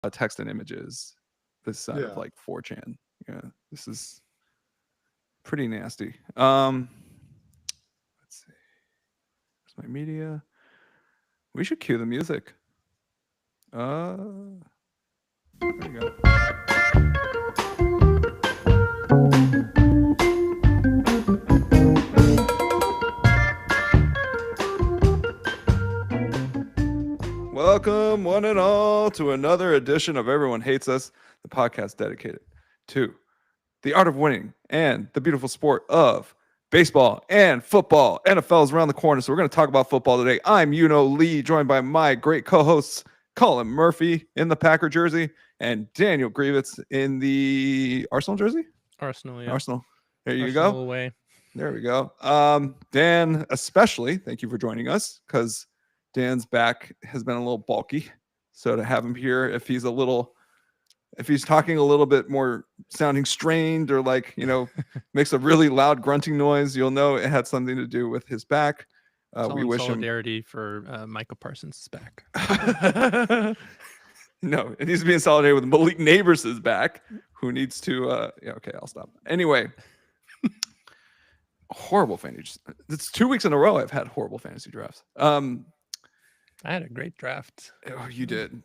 text and images this side of like 4chan. Yeah, this is pretty nasty. Let's see. There's my media. We should cue the music. There we go. Welcome, one and all, to another edition of Everyone Hates Us, the podcast dedicated to the art of winning and the beautiful sport of baseball and football. NFL is around the corner, so we're going to talk about football today. I'm Euno Lee, joined by my great co-hosts, Collin Murphy in the Packer jersey and Daniel Grievitz in the Arsenal jersey? Arsenal, yeah. Arsenal. There you Arsenal go. Away. There we go. Dan, especially, thank you for joining us, because Dan's back has been a little bulky. So to have him here, if he's talking a little bit more sounding strained or makes a really loud grunting noise, you'll know it had something to do with his back. We wish solidarity for Michael Parsons' back. No, it needs to be in solidarity with Malik Neighbors' back, who needs to okay, I'll stop. Anyway. Horrible fantasy. It's 2 weeks in a row I've had horrible fantasy drafts. I had a great draft. Oh, you did.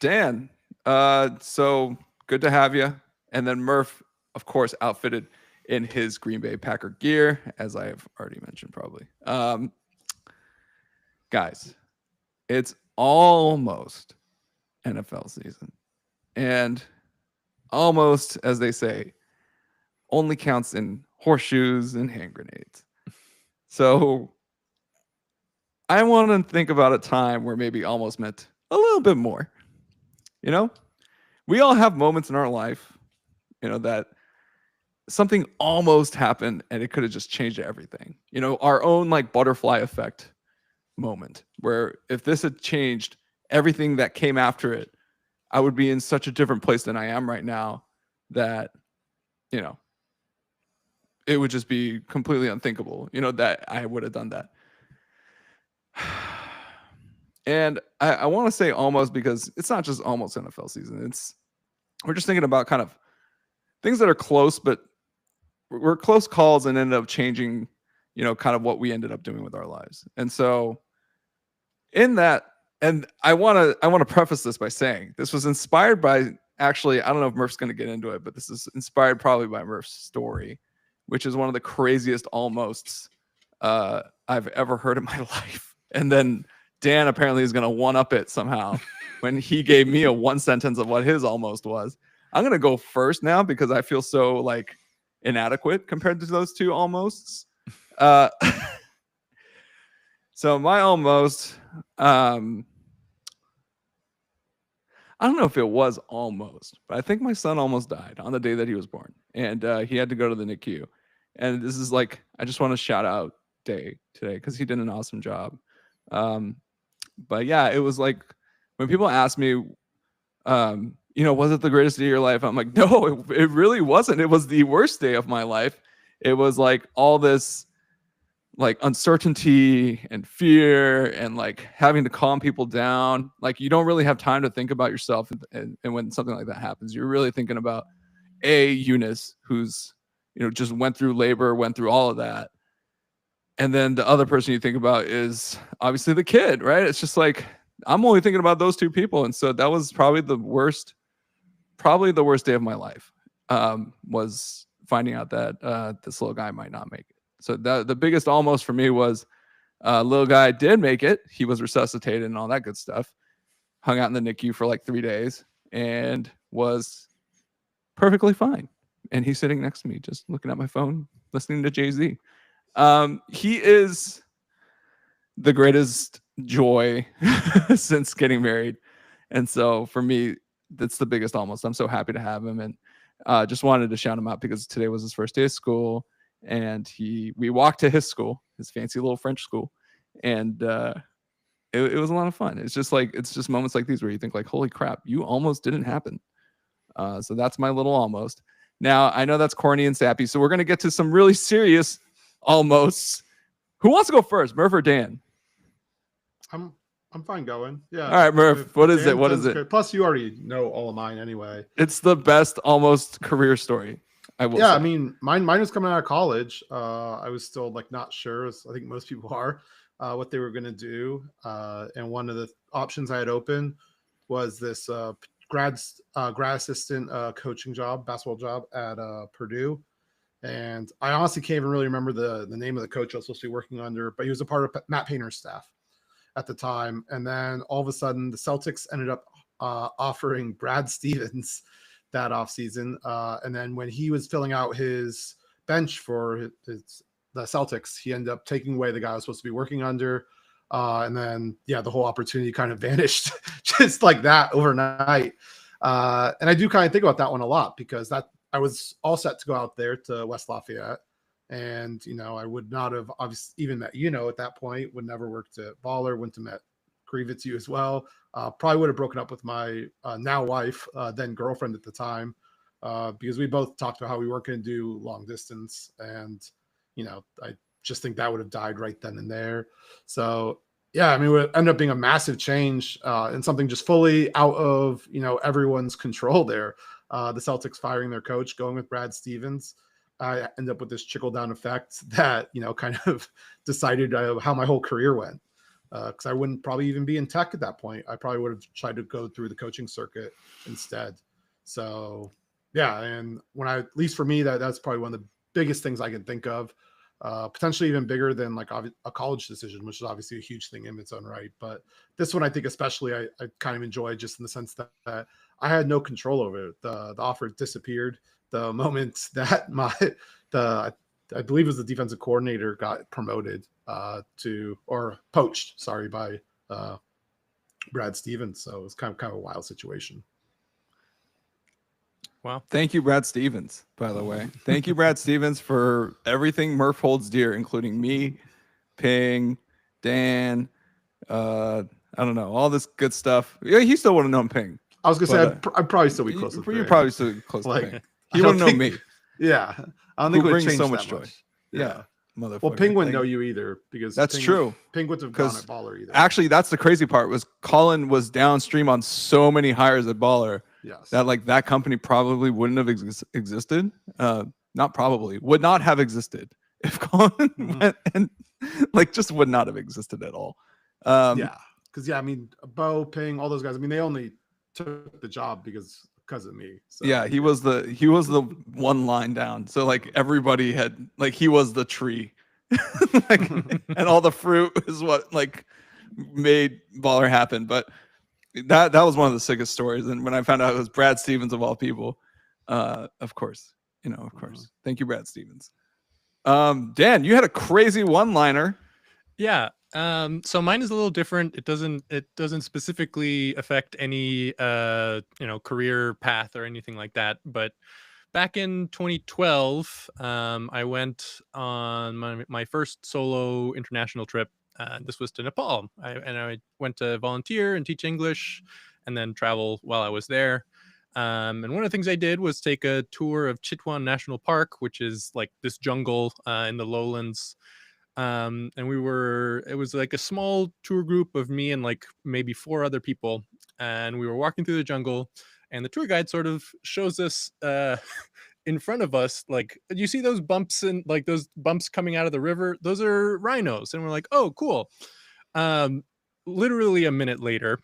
Dan, so good to have you. And then Murph, of course, outfitted in his Green Bay Packer gear, as I have already mentioned probably. Guys, it's almost NFL season. And almost, as they say, only counts in horseshoes and hand grenades. So I want to think about a time where maybe almost meant a little bit more. You know, we all have moments in our life, that something almost happened and it could have just changed everything. Our own butterfly effect moment, where if this had changed everything that came after it, I would be in such a different place than I am right now that, it would just be completely unthinkable, that I would have done that. And I want to say almost, because it's not just almost NFL season. We're just thinking about kind of things that are close, but we're close calls and ended up changing, kind of what we ended up doing with our lives. And so in that, and I want to preface this by saying this was inspired by, actually, I don't know if Murph's going to get into it, but this is inspired probably by Murph's story, which is one of the craziest almosts I've ever heard in my life. And then Dan apparently is going to one-up it somehow when he gave me a one sentence of what his almost was. I'm going to go first now because I feel so inadequate compared to those two almosts. So my almost, I don't know if it was almost, but I think my son almost died on the day that he was born. And he had to go to the NICU. And this is I just want to shout out Day today because he did an awesome job. But yeah, it was when people ask me, was it the greatest day of your life? I'm like, no, it really wasn't. It was the worst day of my life. It was all this uncertainty and fear and having to calm people down. You don't really have time to think about yourself. And when something like that happens, you're really thinking about Eunice, who's, just went through labor, went through all of that. And then the other person you think about is obviously the kid, right? It's just I'm only thinking about those two people. And so that was probably the worst day of my life, was finding out that this little guy might not make it. So the biggest almost for me was little guy did make it. He was resuscitated and all that good stuff. Hung out in the NICU for 3 days and was perfectly fine. And he's sitting next to me, just looking at my phone, listening to Jay-Z. He is the greatest joy since getting married. And so for me, that's the biggest almost. I'm so happy to have him. And just wanted to shout him out because today was his first day of school. And we walked to his school, his fancy little French school. And it was a lot of fun. It's just moments like these where you think holy crap, you almost didn't happen. So that's my little almost. Now, I know that's corny and sappy, so we're going to get to some really serious almosts. Who wants to go first, Murph or Dan? I'm I'm fine going. Yeah. All right, Murph. What is it? What is it? Good. Plus, you already know all of mine anyway. It's the best almost career story. I will. Yeah, say. I mean, mine was coming out of college. I was still like not sure, as I think most people are, what they were going to do. And one of the options I had open was this grad assistant coaching job, basketball job at Purdue. And I honestly can't even really remember the name of the coach I was supposed to be working under, but he was a part of Matt Painter's staff at the time. And then all of a sudden, the Celtics ended up offering Brad Stevens that offseason. And then when he was filling out his bench for the Celtics, he ended up taking away the guy I was supposed to be working under. And then, yeah, the whole opportunity kind of vanished just like that overnight. And I do kind of think about that one a lot because I was all set to go out there to West Lafayette. And, you know, I would not have obviously even met at that point, would never worked at Baller, wouldn't have met Grievitzeu as well. Probably would have broken up with my now wife, then girlfriend at the time, because we both talked about how we weren't going to do long distance. And, you know, I just think that would have died right then and there. So, yeah, I mean, it would end up being a massive change and something just fully out of, you know, everyone's control there. The Celtics firing their coach, going with Brad Stevens. I end up with this trickle down effect that, you know, kind of decided how my whole career went. Because I wouldn't probably even be in tech at that point. I probably would have tried to go through the coaching circuit instead. So, yeah. And at least for me, that's probably one of the biggest things I can think of. Potentially even bigger than like a college decision, which is obviously a huge thing in its own right. But this one, I think especially I kind of enjoy just in the sense that I had no control over it. The offer disappeared the moment that I believe it was the defensive coordinator got promoted poached, by Brad Stevens. So it was kind of a wild situation. Wow. Thank you, Brad Stevens, by the way. Thank you, Brad Stevens, for everything Murph holds dear, including me, Ping, Dan, I don't know, all this good stuff. Yeah, he still wouldn't know Ping. I was going to say, I'd probably still be close to Ping. You're probably still close to Ping. He wouldn't know me. Yeah. I don't think it would change so much that joy. much. Yeah. Motherfucker. Well, Ping wouldn't know you either because that's true. Ping wouldn't have gone at Baller either. Actually, that's the crazy part was Collin was downstream on so many hires at Baller that like that company probably wouldn't have existed. Not probably, would not have existed if Collin went and like just would not have existed at all. Because I mean, Bo, Ping, all those guys. I mean, they only took the job because of me. So, yeah, he was the one line down. So like everybody had like he was the tree, like, and all the fruit is what like made Baller happen. But that was one of the sickest stories. And when I found out it was Brad Stevens of all people, of course. Thank you, Brad Stevens. Dan, you had a crazy one-liner. Yeah. So mine is a little different. It doesn't specifically affect any career path or anything like that. But back in 2012, I went on my first solo international trip. This was to Nepal. I went to volunteer and teach English, and then travel while I was there. And one of the things I did was take a tour of Chitwan National Park, which is like this jungle in the lowlands. And it was like a small tour group of me and like maybe 4 other people. And we were walking through the jungle, and the tour guide sort of shows us in front of us, like, you see those bumps and like those bumps coming out of the river? Those are rhinos. And we're like, oh, cool. Literally a minute later,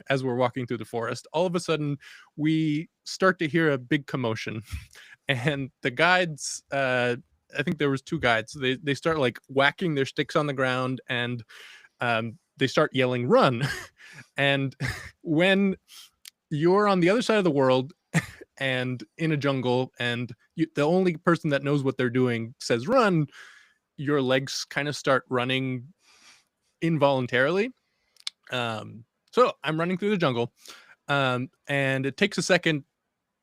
as we're walking through the forest, all of a sudden we start to hear a big commotion. And the guides, I think there was 2 guides. They start like whacking their sticks on the ground, and they start yelling, "Run!" And when you're on the other side of the world and in a jungle, and the only person that knows what they're doing says "run," your legs kind of start running involuntarily. So I'm running through the jungle, and it takes a second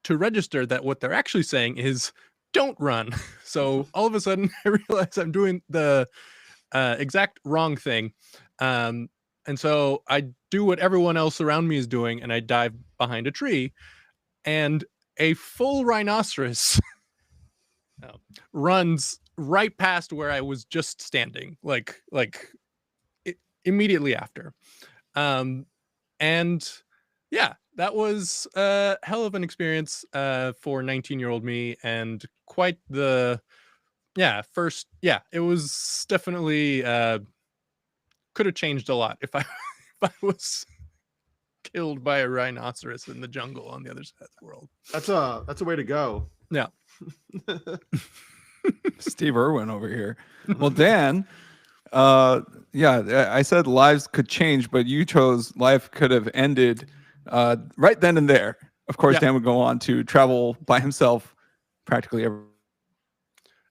to register that what they're actually saying is "don't run." So all of a sudden I realize I'm doing the exact wrong thing. And so I do what everyone else around me is doing, and I dive behind a tree, and a full rhinoceros runs right past where I was just standing, like immediately after. And yeah, that was a hell of an experience for 19-year-old me, and quite the first. Yeah, it was definitely could have changed a lot if I if I was killed by a rhinoceros in the jungle on the other side of the world. That's a way to go. Yeah. Steve Irwin over here. Well, Dan, I said lives could change, but you chose life could have ended right then and there. Of course, Yeah. Dan would go on to travel by himself practically every.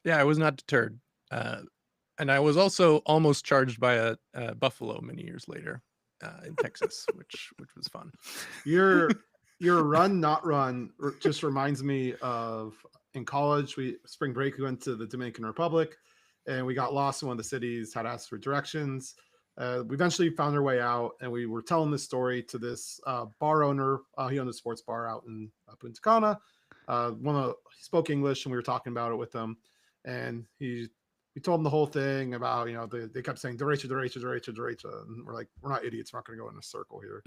Yeah, I was not deterred. And I was also almost charged by a buffalo many years later in Texas, which was fun. Your run, not run, just reminds me of in college. Spring break, we went to the Dominican Republic, and we got lost in one of the cities. Had asked for directions. We eventually found our way out, and we were telling this story to this bar owner. He owned a sports bar out in Punta Cana. He spoke English, and we were talking about it with him, and we told him the whole thing about, they kept saying derecha, derecha, derecha, derecha, and we're like, we're not idiots, we're not going to go in a circle here.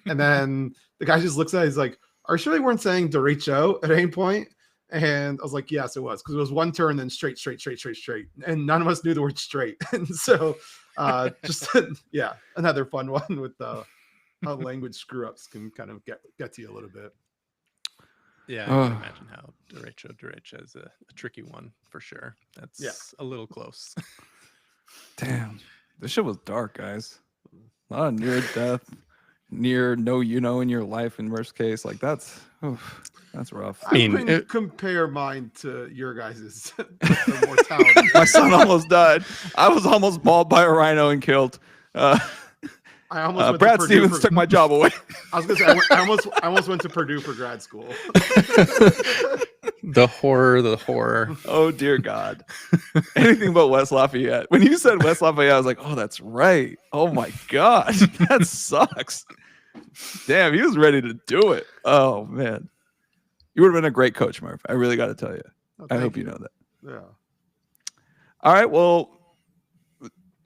And then the guy just looks at it, he's like, are you sure they weren't saying derecho at any point? And I was like, yes, it was, because it was one turn, then straight, and none of us knew the word straight. And so another fun one with how language screw ups can kind of get to you a little bit. Yeah, I can imagine how derecha is a tricky one for sure. That's a little close. Damn, this shit was dark, guys. A lot of near death, near no Euno in your life in worst case. Like that's rough. I wouldn't compare mine to your guys' mortality. My son almost died. I was almost mauled by a rhino and killed. I almost went Brad to Stevens took my job away. I was gonna say I almost went to Purdue for grad school. The horror. Oh dear God. Anything but West Lafayette. When you said West Lafayette, I was like, oh, that's right. Oh my God. That sucks. Damn, he was ready to do it. Oh man. You would have been a great coach, Murph. I really got to tell you. I hope you know that. Yeah. All right. Well,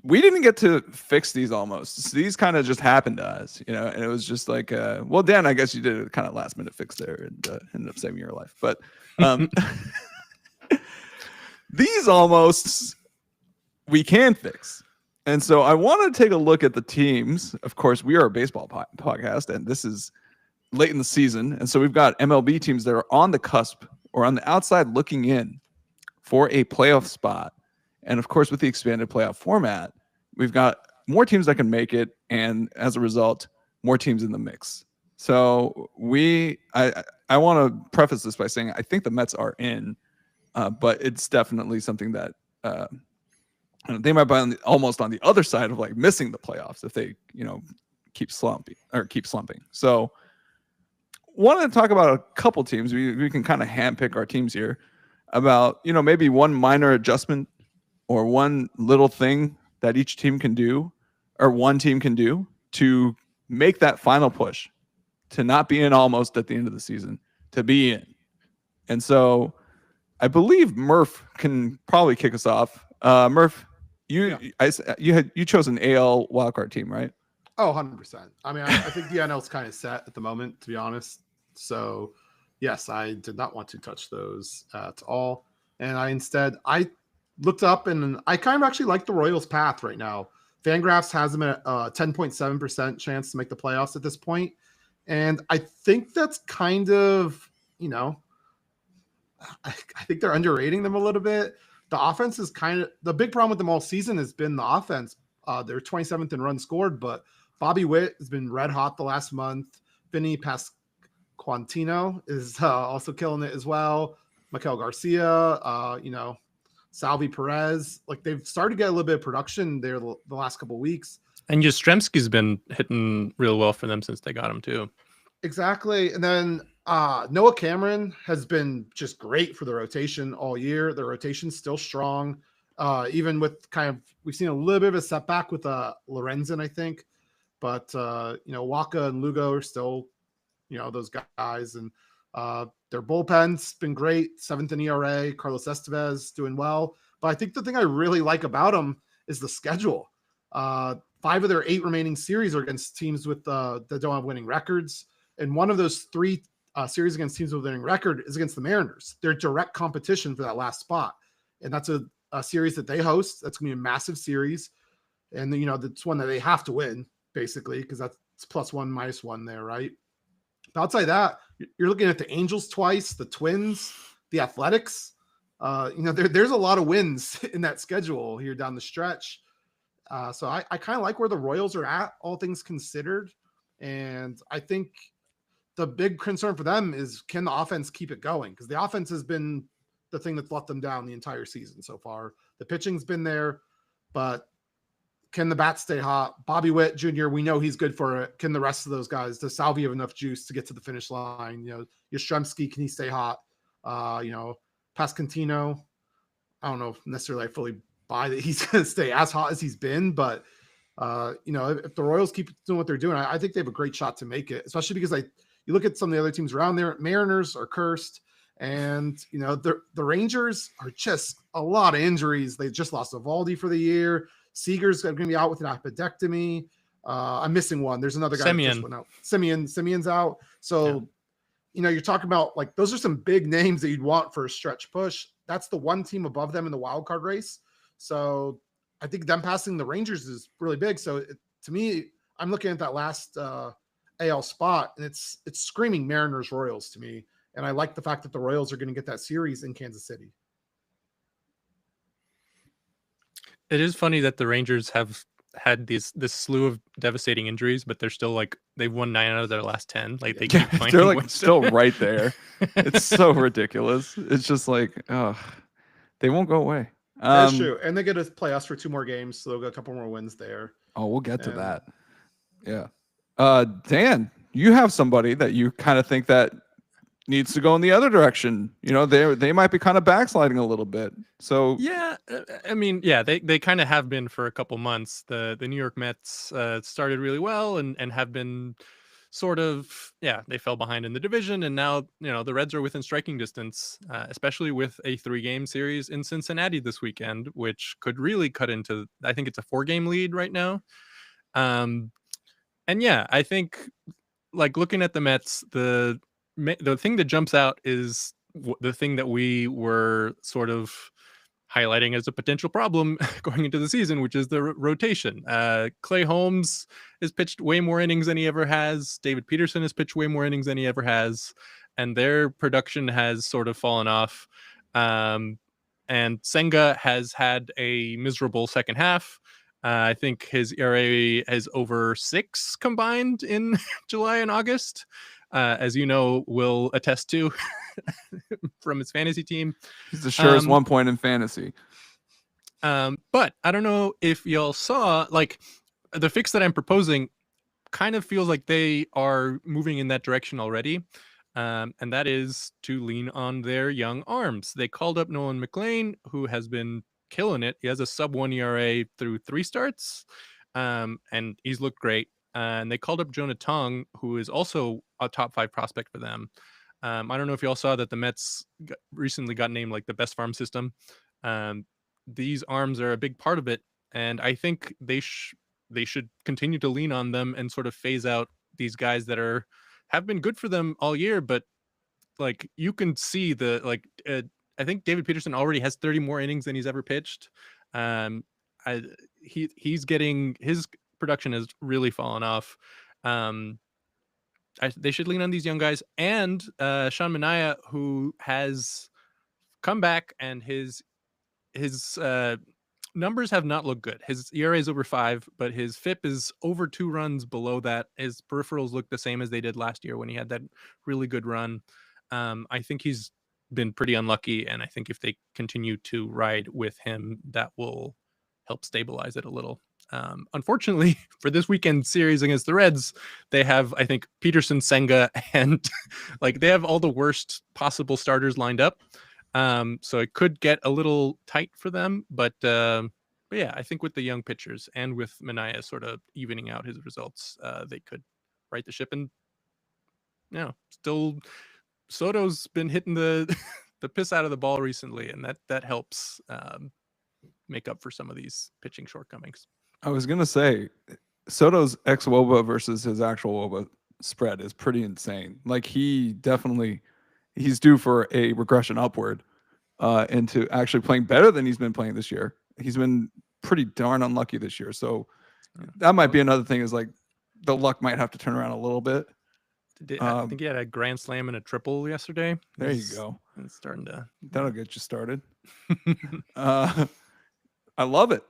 we didn't get to fix these almost. So these kind of just happened to us, and it was just like, well, Dan, I guess you did a kind of last minute fix there and ended up saving your life. But these almost we can fix. And so I want to take a look at the teams. Of course, we are a baseball podcast, and this is late in the season. And so we've got MLB teams that are on the cusp or on the outside looking in for a playoff spot. And of course, with the expanded playoff format, we've got more teams that can make it, and as a result, more teams in the mix. So I want to preface this by saying I think the Mets are in, but it's definitely something that they might be almost on the other side of like missing the playoffs if they keep slumping. So wanted to talk about a couple teams. We can kind of handpick our teams here about maybe one minor adjustment or one little thing that each team can do, or one team can do to make that final push, to not be in almost at the end of the season, to be in. And so I believe Murph can probably kick us off. Murph, you chose an AL wildcard team, right? Oh, 100%. I mean, I think the NL's kind of set at the moment, to be honest. So yes, I did not want to touch those at all. And I looked up, and I kind of actually like the Royals' path right now. Fangraphs has them at 10.7% chance to make the playoffs at this point. And I think that's kind of, I think they're underrating them a little bit. The offense is the big problem with them all season has been the offense. They're 27th in runs scored, but Bobby Witt has been red hot the last month. Vinny Pasquantino is also killing it as well. Maikel Garcia, Salvi Perez, like they've started to get a little bit of production there the last couple of weeks. And Yastrzemski's been hitting real well for them since they got him too. Exactly. And then Noah Cameron has been just great for the rotation all year. The rotation's still strong. Even with we've seen a little bit of a setback with Lorenzen, I think. But, Waka and Lugo are still, those guys. And their bullpen's been great. 7th in ERA. Carlos Estevez doing well. But I think the thing I really like about them is the schedule. 5 of their 8 remaining series are against teams with that don't have winning records, and one of those 3 series against teams with winning record is against the Mariners. They're direct competition for that last spot, and that's a series that they host. That's going to be a massive series, and that's one that they have to win basically, because that's +1 -1 there, right? But outside of that, you're looking at the Angels twice, the Twins, the Athletics. There's a lot of wins in that schedule here down the stretch. So I kind of like where the Royals are at, all things considered. And I think the big concern for them is, can the offense keep it going? Because the offense has been the thing that's let them down the entire season so far. The pitching's been there, but can the bats stay hot? Bobby Witt Jr., we know he's good for it. Can the rest of those guys, does Salvi have enough juice to get to the finish line? Yastrzemski, can he stay hot? Pascantino, I don't know if necessarily I fully buy that he's going to stay as hot as he's been, but if the Royals keep doing what they're doing, I think they have a great shot to make it, especially because you look at some of the other teams around there. Mariners are cursed, and the Rangers are just a lot of injuries. They just lost Eovaldi for the year. Seager's going to be out with an appendectomy. I'm missing one. There's another guy that just went out. Simeon's out. So, you're talking about, like, those are some big names that you'd want for a stretch push. That's the one team above them in the wild card race. So I think them passing the Rangers is really big. So to me, I'm looking at that last AL spot, and it's screaming Mariners Royals to me. And I like the fact that the Royals are going to get that series in Kansas City. It is funny that the Rangers have had this slew of devastating injuries, but they're still, like, they've won 9 out of their last 10. Like, they keep finding they're like still right there. It's so ridiculous. It's just like, they won't go away. That's true. And they get to play us for 2 more games, so they'll get a couple more wins there. Oh, we'll get to that. Yeah. Dan, you have somebody that you kind of think that needs to go in the other direction. They might be kind of backsliding a little bit. So yeah, I mean, yeah, they kind of have been for a couple months. The New York Mets started really well and have been sort of, they fell behind in the division, and now the Reds are within striking distance, especially with a 3-game series in Cincinnati this weekend, which could really cut into, I think it's a 4-game lead right now. And yeah, I think, like, looking at the Mets, the thing that jumps out is the thing that we were sort of highlighting as a potential problem going into the season, which is the rotation. Clay Holmes has pitched way more innings than he ever has. David Peterson has pitched way more innings than he ever has. And their production has sort of fallen off. And Senga has had a miserable second half. I think his ERA is over 6 combined in July and August, as will attest to from his fantasy team. He's the surest 1 point in fantasy. But I don't know if y'all saw, like, the fix that I'm proposing kind of feels like they are moving in that direction already. And that is to lean on their young arms. They called up Nolan McLean, who has been killing it. He has a sub-1 ERA through 3 starts, and he's looked great. And they called up Jonah Tong, who is also a top 5 prospect for them. I don't know if you all saw that the Mets recently got named, like, the best farm system. These arms are a big part of it, and I think they should continue to lean on them and sort of phase out these guys that have been good for them all year, but, like, you can see I think David Peterson already has 30 more innings than he's ever pitched. He's getting, his production has really fallen off. They should lean on these young guys, and Sean Manaea, who has come back, and his numbers have not looked good. His ERA is over 5, but his FIP is over 2 runs below that. His peripherals look the same as they did last year when he had that really good run. I think he's been pretty unlucky, and I think if they continue to ride with him, that will help stabilize it a little. Unfortunately, for this weekend series against the Reds, they have, I think, Peterson, Senga, and like, they have all the worst possible starters lined up. So it could get a little tight for them, but yeah, I think with the young pitchers and with Manaea sort of evening out his results, they could right the ship. And still, Soto's been hitting the the piss out of the ball recently, and that helps make up for some of these pitching shortcomings. I was gonna say Soto's ex-WOBA versus his actual WOBA spread is pretty insane. Like he's due for a regression upward into actually playing better than he's been playing this year. He's been pretty darn unlucky this year. So that might be another thing, is like the luck might have to turn around a little bit. I think he had a grand slam and a triple yesterday. There you go. It's starting to. That'll get you started. I love it.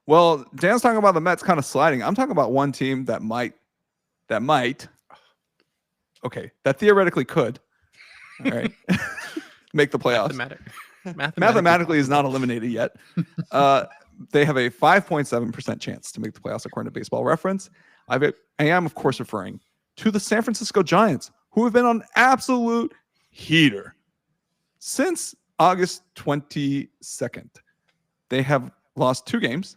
Well, Dan's talking about the Mets kind of sliding. I'm talking about one team that theoretically could, all right, make the playoffs. Mathematically is not eliminated yet. They have a 5.7% chance to make the playoffs according to Baseball Reference. I am, of course, referring to the San Francisco Giants, who have been on absolute heater since August 22nd. They have lost 2 games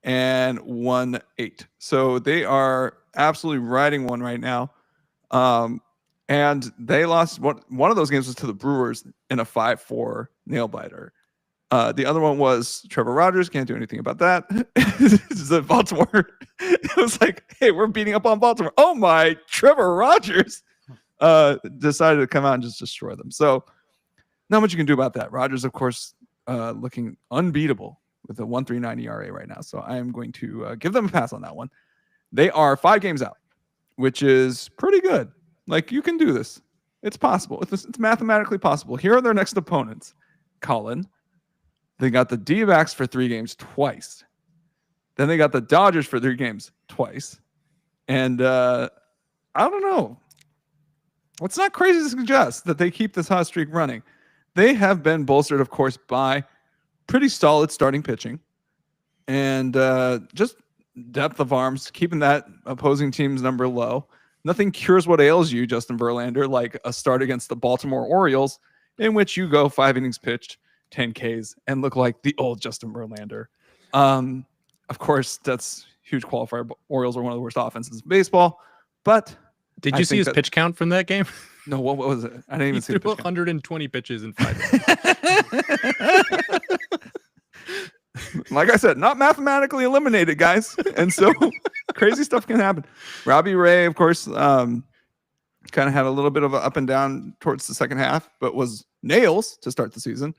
and won 8. So they are absolutely riding one right now. And they lost one of those games was to the Brewers in a 5-4 nail biter. The other one was Trevor Rogers. Can't do anything about that. It's Baltimore. It was like, hey, we're beating up on Baltimore. Oh my, Trevor Rogers decided to come out and just destroy them. So not much you can do about that. Rogers, of course, looking unbeatable with a 1.39 ERA right now. So I am going to give them a pass on that one. They are 5 games out, which is pretty good. Like, you can do this. It's possible. It's mathematically possible. Here are their next opponents. Collin. They got the D-backs for 3 games twice. Then they got the Dodgers for 3 games twice. And I don't know. It's not crazy to suggest that they keep this hot streak running. They have been bolstered, of course, by pretty solid starting pitching. And just depth of arms, keeping that opposing team's number low. Nothing cures what ails you, Justin Verlander, like a start against the Baltimore Orioles, in which you go 5 innings pitched, 10 Ks, and look like the old Justin Verlander. Of course, that's huge qualifier. Orioles are one of the worst offenses in baseball. But did you see his pitch count from that game? No, what was it? I didn't even see the pitch 120 pitches in 5 innings. Like I said, not mathematically eliminated, guys. And so crazy stuff can happen. Robbie Ray, of course, kind of had a little bit of an up and down towards the second half, but was nails to start the season.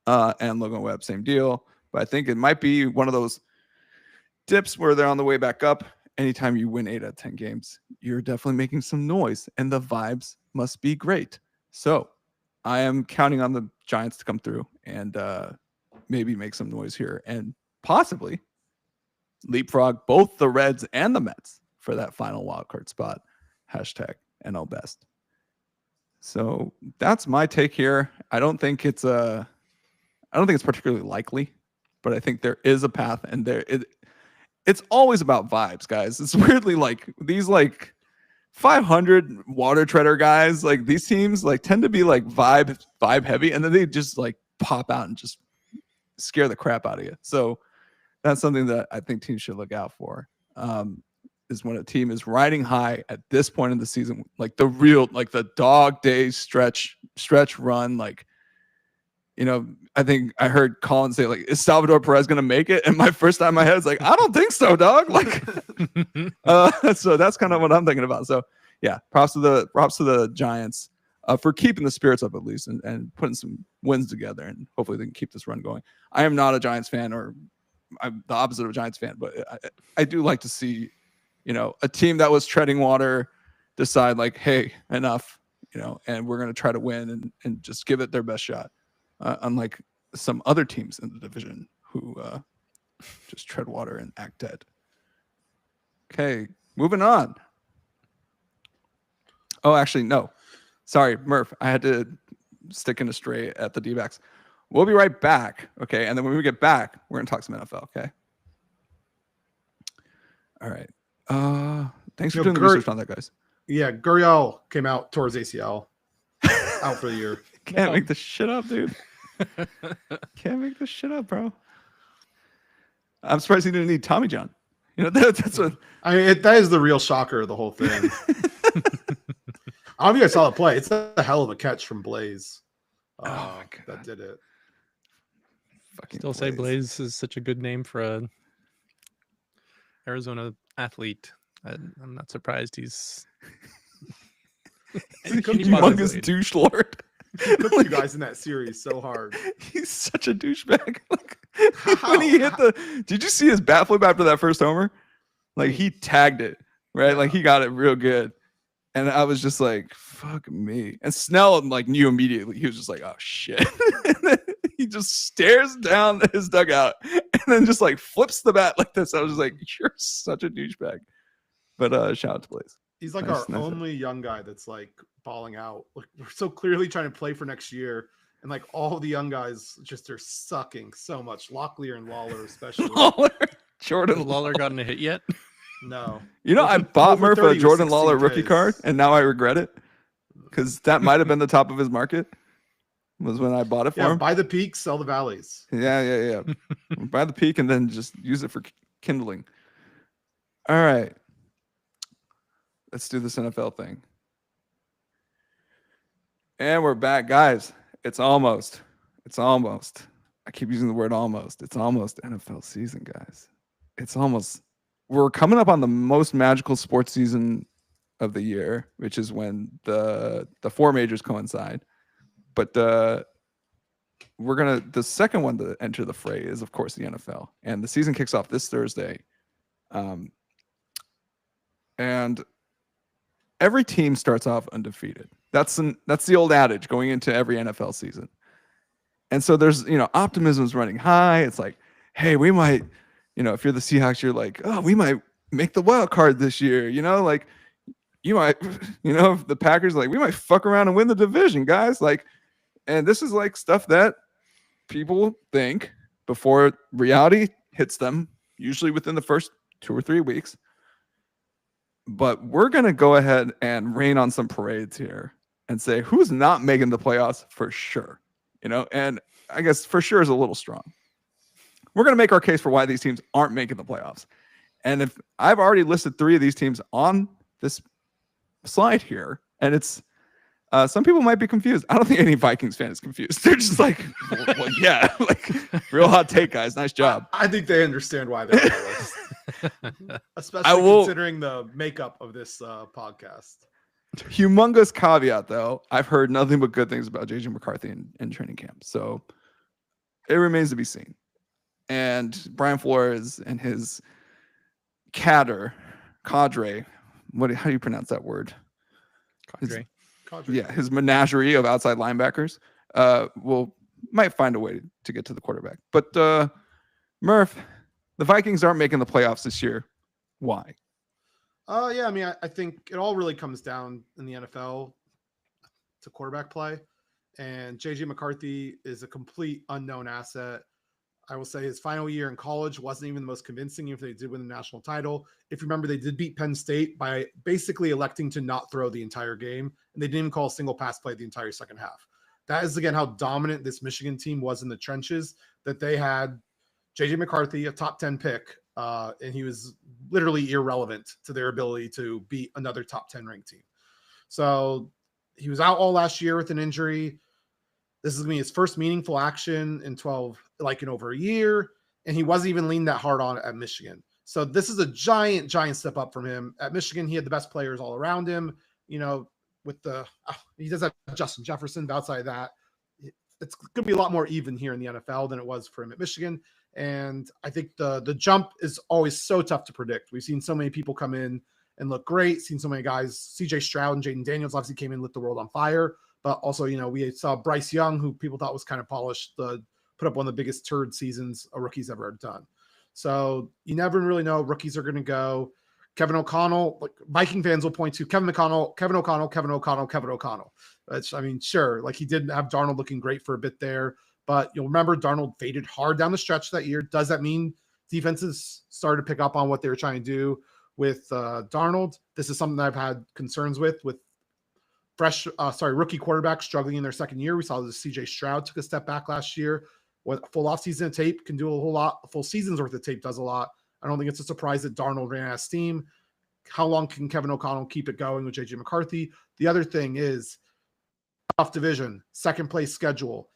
And Logan Webb, same deal. But I think it might be one of those dips where they're on the way back up. Anytime you win 8 out of 10 games, you're definitely making some noise, and the vibes must be great. So I am counting on the Giants to come through and maybe make some noise here and possibly leapfrog both the Reds and the Mets for that final wildcard spot. Hashtag NL Best. So that's my take here. I don't think it's particularly likely, but I think there is a path, and it's always about vibes, guys. It's weirdly like these like 500 water treader guys, like these teams like tend to be like vibe heavy, and then they just like pop out and just scare the crap out of you. So that's something that I think teams should look out for. Is when a team is riding high at this point in the season, like the real, like the dog days stretch run. Like, you know, I think I heard Collin say, like, is Salvador Perez going to make it? And my first time in my head is like, I don't think so, dog. Like, so that's kind of what I'm thinking about. So yeah, props to the Giants for keeping the spirits up at least, and putting some wins together, and hopefully they can keep this run going. I am not a Giants fan, or I'm the opposite of a Giants fan, but I do like to see, you know, a team that was treading water decide like, hey, enough, you know, and we're going to try to win and just give it their best shot. Unlike some other teams in the division who just tread water and act dead. Okay, moving on. Oh, actually, no. Sorry, Murph. I had to stick in a stray at the D-backs. We'll be right back, okay? And then when we get back, we're going to talk some NFL, okay? All right. Thanks for doing the research on that, guys. Yeah, Gurriel came out towards ACL. Out for the year. Can't make this shit up, dude. Can't make this shit up, bro. I'm surprised he didn't need Tommy John. You know, that's what I mean. That is the real shocker of the whole thing. I don't know if you guys saw the play. It's a hell of a catch from Blaze. Oh my God. That did it. Still say Blaze is such a good name for a Arizona athlete. I'm not surprised he's He's a humongous douche lord. He cooked you guys in that series so hard. He's such a douchebag. When he hit did you see his bat flip after that first homer? Like he tagged it, right? Yeah. Like he got it real good. And I was just like, fuck me. And Snell like knew immediately. He was just like, oh shit. And then he just stares down his dugout and then just like flips the bat like this. I was just like, you're such a douchebag. But shout out to Blaze. He's like Nice, our nice. only young guy that's like balling out. Like we're so clearly trying to play for next year. And like all the young guys just are sucking so much. Locklear and Lawler especially. Jordan Has Lawler gotten a hit yet? No. You know, I bought Over Murph 30 a with Jordan 16 Lawler rookie Ks. card, and now I regret it because that might have been the top of his market. Was when I bought it for him. Buy the peaks, sell the valleys. Yeah. Buy the peak and then just use it for kindling. All right. Let's do this NFL thing. And we're back, guys. It's almost. I keep using the word almost. It's almost NFL season, guys. It's almost. We're coming up on the most magical sports season of the year, which is when the four majors coincide. But the second one to enter the fray is, of course, the NFL. And the season kicks off this Thursday. And every team starts off undefeated. That's the old adage going into every NFL season. And so there's, optimism is running high. It's like, hey, we might, if you're the Seahawks, you're like, oh, we might make the wild card this year. Like you might, if the Packers, like, we might fuck around and win the division, guys. Like, and this is like stuff that people think before reality hits them, usually within the first 2 or 3 weeks. But we're going to go ahead and rain on some parades here and say who's not making the playoffs for sure. And I guess for sure is a little strong. We're going to make our case for why these teams aren't making the playoffs. And if I've already listed 3 of these teams on this slide here, and it's some people might be confused. I don't think any Vikings fan is confused. They're just like, well, yeah, like real hot take, guys. Nice job. I think they understand why they're on the list. Especially considering the makeup of this podcast. Humongous caveat, though. I've heard nothing but good things about JJ McCarthy in training camp. So it remains to be seen. And Brian Flores and his cadre, how do you pronounce that word? Cadre. Yeah, his menagerie of outside linebackers might find a way to get to the quarterback. But Murph, the Vikings aren't making the playoffs this year. Why? Yeah, I mean, I think it all really comes down in the NFL to quarterback play. And JJ McCarthy is a complete unknown asset. I will say his final year in college wasn't even the most convincing, even if they did win the national title. If you remember, they did beat Penn State by basically electing to not throw the entire game, and they didn't even call a single pass play the entire second half. That is, again, how dominant this Michigan team was in the trenches, that they had JJ McCarthy, a top 10 pick, and he was literally irrelevant to their ability to beat another top 10 ranked team. So he was out all last year with an injury. This is going to be his first meaningful action in over a year. And he wasn't even leaned that hard on at Michigan. So this is a giant step up from him. At Michigan, he had the best players all around him. He does have Justin Jefferson, but outside of that, it's going to be a lot more even here in the NFL than it was for him at Michigan. And I think the jump is always so tough to predict. We've seen so many people come in and look great, seen so many guys. CJ Stroud and Jaden Daniels obviously came in and lit the world on fire. But also, we saw Bryce Young, who people thought was kind of polished, put up one of the biggest turd seasons a rookie's ever done. So you never really know. Rookies are going to go. Kevin O'Connell, like Viking fans will point to Kevin O'Connell. Which, I mean, sure, like he did have Darnold looking great for a bit there. But you'll remember Darnold faded hard down the stretch that year. Does that mean defenses started to pick up on what they were trying to do with Darnold? This is something that I've had concerns with rookie quarterbacks struggling in their second year. We saw the CJ Stroud took a step back last year. What full offseason tape can do a whole lot. A full season's worth of tape does a lot. I don't think it's a surprise that Darnold ran out of steam. How long can Kevin O'Connell keep it going with JJ McCarthy? The other thing is tough division, second place schedule.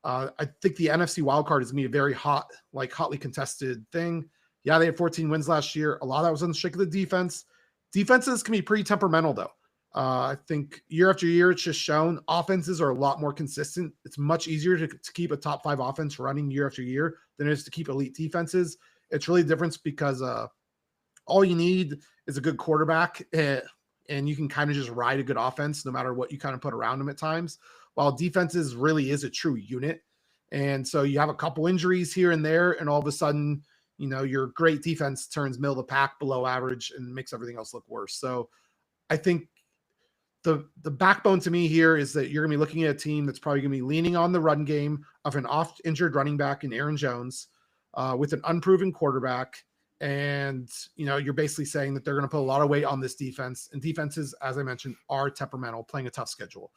I think the NFC wildcard is going to be a very hotly contested thing. Yeah, they had 14 wins last year. A lot of that was on the streak of the defense. Defenses can be pretty temperamental, though. I think year after year, it's just shown offenses are a lot more consistent. It's much easier to keep a top 5 offense running year after year than it is to keep elite defenses. It's really the difference because all you need is a good quarterback, and you can kind of just ride a good offense no matter what you kind of put around them at times. While defenses really is a true unit. And so you have a couple injuries here and there, and all of a sudden, your great defense turns middle of the pack below average and makes everything else look worse. So I think the backbone to me here is that you're going to be looking at a team that's probably going to be leaning on the run game of an oft-injured running back in Aaron Jones with an unproven quarterback. And, you're basically saying that they're going to put a lot of weight on this defense. And defenses, as I mentioned, are temperamental, playing a tough schedule.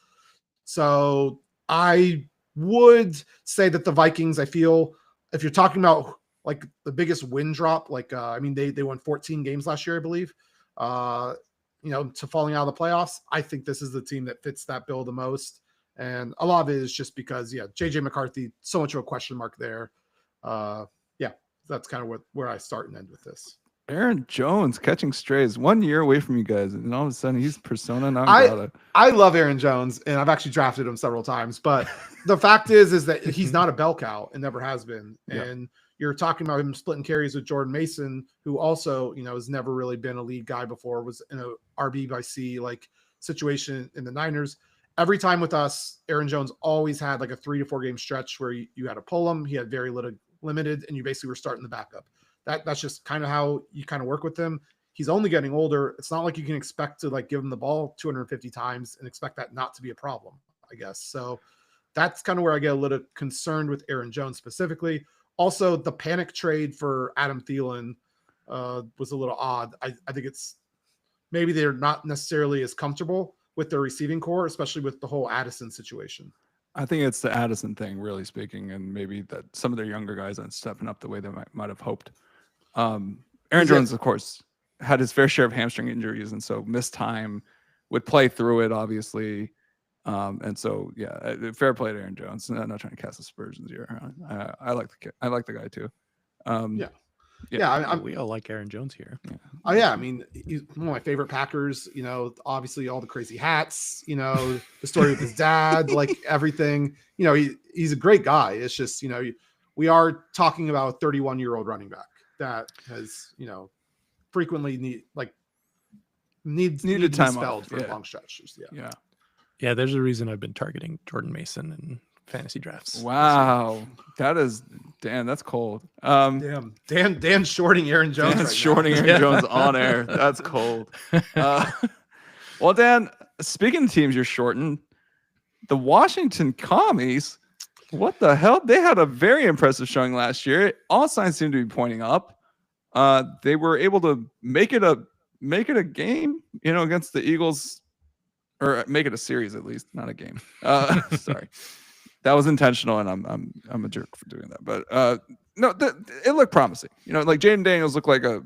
So I would say that the Vikings, I feel, if you're talking about like the biggest win drop, they won 14 games last year, I believe, to falling out of the playoffs. I think this is the team that fits that bill the most. And a lot of it is just because, JJ McCarthy, so much of a question mark there. That's kind of where I start and end with this. Aaron Jones catching strays 1 year away from you guys, and all of a sudden he's persona non grata. I love Aaron Jones, and I've actually drafted him several times. But the fact is that he's not a bell cow and never has been. Yeah. And you're talking about him splitting carries with Jordan Mason, who also, has never really been a lead guy before, was in a RB by C like situation in the Niners. Every time with us, Aaron Jones always had like a 3 to 4 game stretch where you had to pull him. He had very limited, and you basically were starting the backup. That's just kind of how you kind of work with him. He's only getting older. It's not like you can expect to like give him the ball 250 times and expect that not to be a problem, I guess. So that's kind of where I get a little concerned with Aaron Jones specifically. Also, the panic trade for Adam Thielen was a little odd. I think it's maybe they're not necessarily as comfortable with their receiving core, especially with the whole Addison situation. I think it's the Addison thing, really speaking, and maybe that some of their younger guys aren't stepping up the way they might have hoped. Aaron Jones, of course, had his fair share of hamstring injuries, and so missed time, would play through it, obviously. And so, fair play to Aaron Jones. I'm not trying to cast aspersions here. I like the guy too. We all like Aaron Jones here. Yeah. Oh yeah, I mean, he's one of my favorite Packers. Obviously all the crazy hats. The story with his dad, like everything. He's a great guy. It's just we are talking about a 31-year-old running back that has frequently needed time spelled for long stretches. Yeah. There's a reason I've been targeting Jordan Mason and fantasy drafts. Wow, that's cold. Dan shorting Aaron Jones. Dan's shorting Aaron Jones on air. That's cold. Well, Dan, speaking of teams you're shorting, the Washington Commies. What the hell? They had a very impressive showing last year. All signs seem to be pointing up. They were able to make it a game, against the Eagles, or make it a series at least, not a game. Sorry. That was intentional, and I'm a jerk for doing that. But no, it looked promising. Like Jaden Daniels looked like a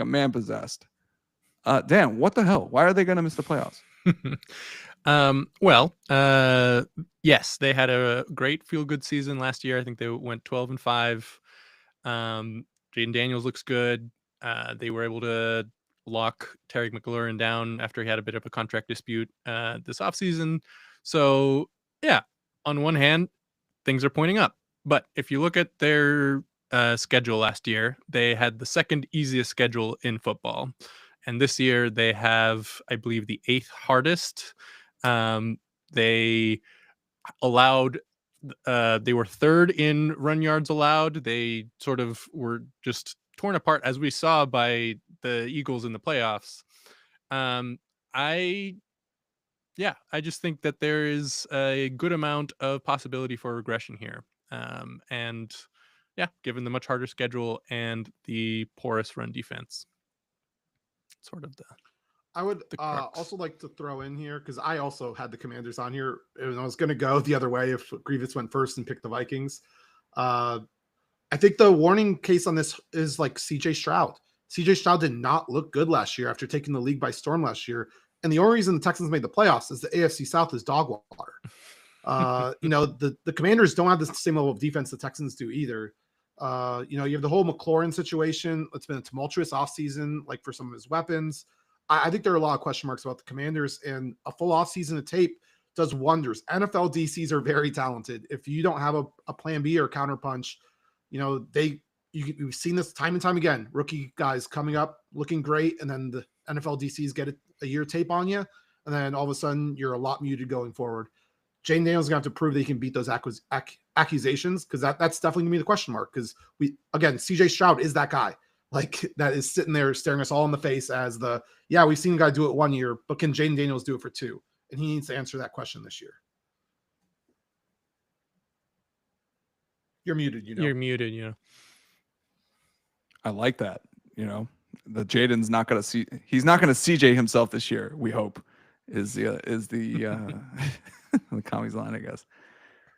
man possessed. Dan, what the hell? Why are they going to miss the playoffs? Yes, they had a great feel-good season last year. I think they went 12-5. Jaden Daniels looks good. They were able to lock Terry McLaurin down after he had a bit of a contract dispute this offseason. So, yeah. On one hand, things are pointing up. But if you look at their schedule last year, they had the second easiest schedule in football. And this year they have, I believe, the 8th hardest. They were 3rd in run yards allowed. They sort of were just torn apart, as we saw by the Eagles in the playoffs. I just think that there is a good amount of possibility for regression here. Given the much harder schedule and the porous run defense. Sort of I would also like to throw in here, because I also had the Commanders on here, and I was going to go the other way if Grievous went first and picked the Vikings. I think the warning case on this is like CJ Stroud. CJ Stroud did not look good last year after taking the league by storm last year. And the only reason the Texans made the playoffs is the AFC South is dog water. The Commanders don't have the same level of defense the Texans do either. You know, you have the whole McLaurin situation. It's been a tumultuous offseason, like for some of his weapons. I think there are a lot of question marks about the Commanders, and a full offseason of tape does wonders. NFL DCs are very talented. If you don't have a plan B or counterpunch, you know, you've seen this time and time again. Rookie guys coming up looking great, and then the NFL DCs get a year tape on you, and then all of a sudden you're a lot muted going forward. Jane Daniels is going to have to prove that he can beat those accusations, because that's definitely going to be the question mark. Because CJ Stroud is that guy, like, that is sitting there staring us all in the face as we've seen a guy do it 1 year, but can Jane Daniels do it for 2? And he needs to answer that question this year. You're muted, you know. You're muted, you know. I like that. You know, the Jaden's not going to see. He's not going to CJ himself this year. We hope is the the commie's line, I guess.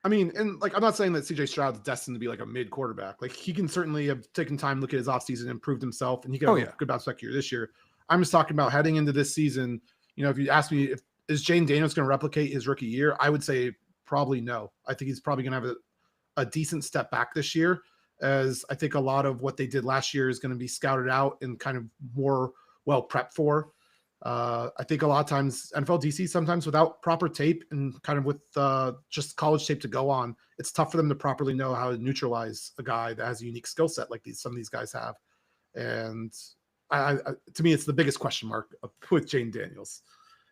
I mean, and like, I'm not saying that CJ Stroud's destined to be like a mid quarterback. Like, he can certainly have taken time to look at his offseason and improved himself, and he can have a good bounce back year this year. I'm just talking about heading into this season. You know, if you ask me, is Jane Daniels going to replicate his rookie year? I would say probably no. I think he's probably going to have a decent step back this year, as I think a lot of what they did last year is going to be scouted out and kind of more well prepped for. I think a lot of times NFL DC, sometimes without proper tape and kind of with just college tape to go on, it's tough for them to properly know how to neutralize a guy that has a unique skill set like some of these guys have. And to me, it's the biggest question mark with Jane Daniels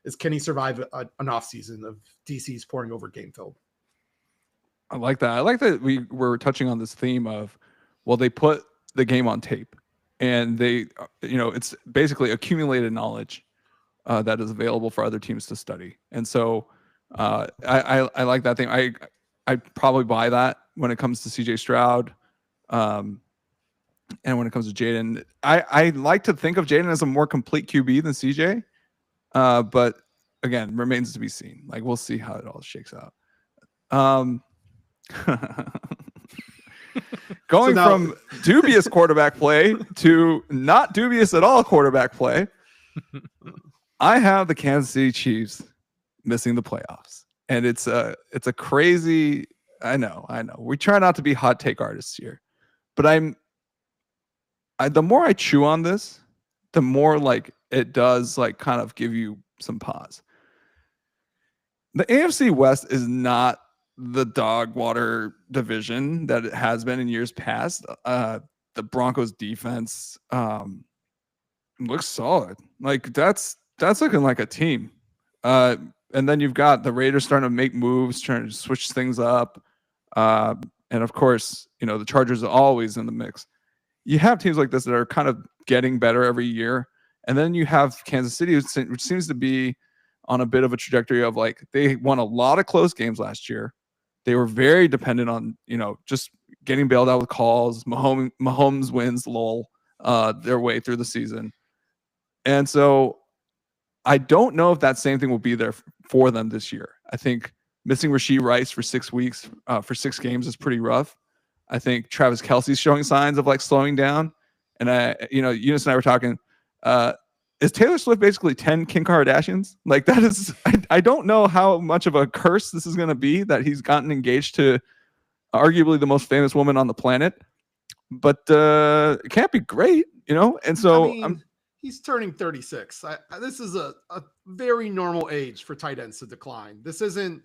is, can he survive an offseason of DCs pouring over game film? I like that. I like that we were touching on this theme of, well, they put the game on tape, and they, you know, it's basically accumulated knowledge that is available for other teams to study. And so I like that thing. I probably buy that when it comes to CJ Stroud. And when it comes to Jaden, I like to think of Jaden as a more complete QB than CJ. But again, remains to be seen. Like, we'll see how it all shakes out. Going from dubious quarterback play to not dubious at all quarterback play, I have the Kansas City Chiefs missing the playoffs, and it's a crazy. I know. We try not to be hot take artists here, but the more I chew on this, the more like it does like kind of give you some pause. The AFC West is not the dog water division that it has been in years past. The Broncos defense looks solid. Like, that's looking like a team. And then you've got the Raiders starting to make moves, trying to switch things up. And of course, you know, the Chargers are always in the mix. You have teams like this that are kind of getting better every year. And then you have Kansas City, which seems to be on a bit of a trajectory of, like, they won a lot of close games last year. They were very dependent on, you know, just getting bailed out with calls. Mahomes wins, their way through the season. And so I don't know if that same thing will be there for them this year. I think missing Rashee Rice for 6 weeks, for 6 games is pretty rough. I think Travis Kelce's showing signs of, like, slowing down. And Eunice and I were talking, is Taylor Swift basically 10 Kim Kardashians? Like, that is, I don't know how much of a curse this is going to be that he's gotten engaged to arguably the most famous woman on the planet, but it can't be great, you know? And so he's turning 36. This is a very normal age for tight ends to decline. This isn't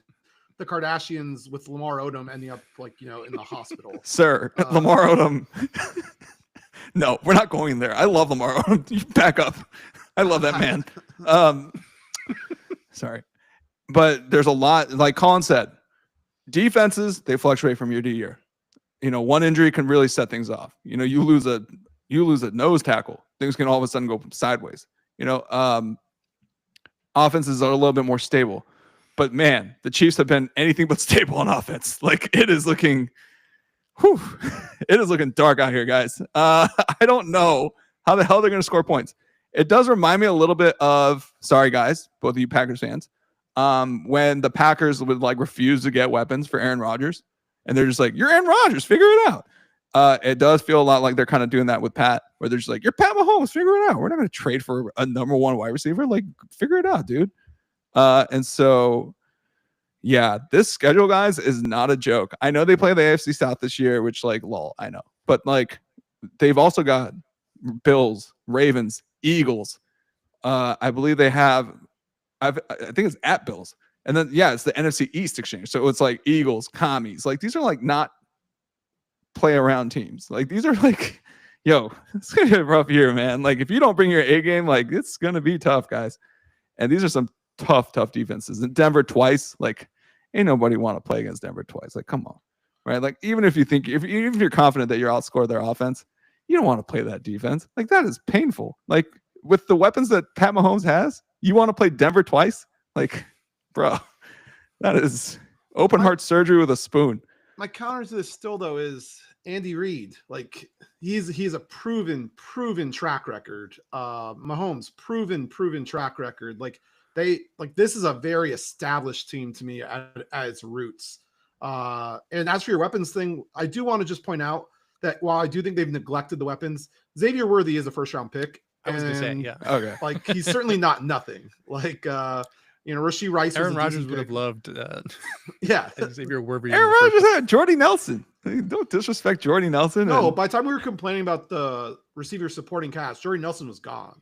the Kardashians with Lamar Odom ending up, like, you know, in the hospital. Sir, Lamar Odom. No, we're not going there. I love Lamar Odom. You back up. I love that man. Sorry. But there's a lot, like Collin said, defenses, they fluctuate from year to year. You know, one injury can really set things off. You know, you lose a nose tackle, things can all of a sudden go sideways. You know, offenses are a little bit more stable. But man, the Chiefs have been anything but stable on offense. Like, it is looking dark out here, guys. I don't know how the hell they're going to score points. It does remind me a little bit of, sorry guys, both of you Packers fans, when the Packers would, like, refuse to get weapons for Aaron Rodgers, and they're just like, you're Aaron Rodgers, figure it out. It does feel a lot like they're kind of doing that with Pat, where they're just like, you're Pat Mahomes, figure it out. We're not going to trade for a number 1 wide receiver. Like, figure it out, dude. And so, yeah, this schedule, guys, is not a joke. I know they play the AFC South this year, which, like, lol, I know. but like they've also got Bills, Ravens, Eagles. I believe they have. I think it's at Bills, and then it's the NFC East exchange. So it's like Eagles, Commies. Like these are like not play around teams. Like these are like, yo, it's gonna be a rough year, man. Like if you don't bring your A game, like it's gonna be tough, guys. And these are some tough defenses. And Denver twice, like ain't nobody want to play against Denver twice. Like come on, right? Like even if you're confident that you're outscore their offense, you don't want to play that defense. Like that is painful. Like with the weapons that Pat Mahomes has, you want to play Denver twice? Like, bro, that is open heart surgery with a spoon. My counter to this still though is Andy Reid. Like he's a proven track record. Mahomes proven track record. Like this is a very established team to me at its roots. And as for your weapons thing, I do want to just point out that while I do think they've neglected the weapons, Xavier Worthy is a first round pick. I was gonna say, yeah. Okay. Like he's certainly not nothing. Like Rashee Rice. Aaron Rodgers would have loved yeah. Xavier Worthy. Aaron Rodgers had Jordy Nelson. Don't disrespect Jordy Nelson. No, by the time we were complaining about the receiver supporting cast, Jordy Nelson was gone.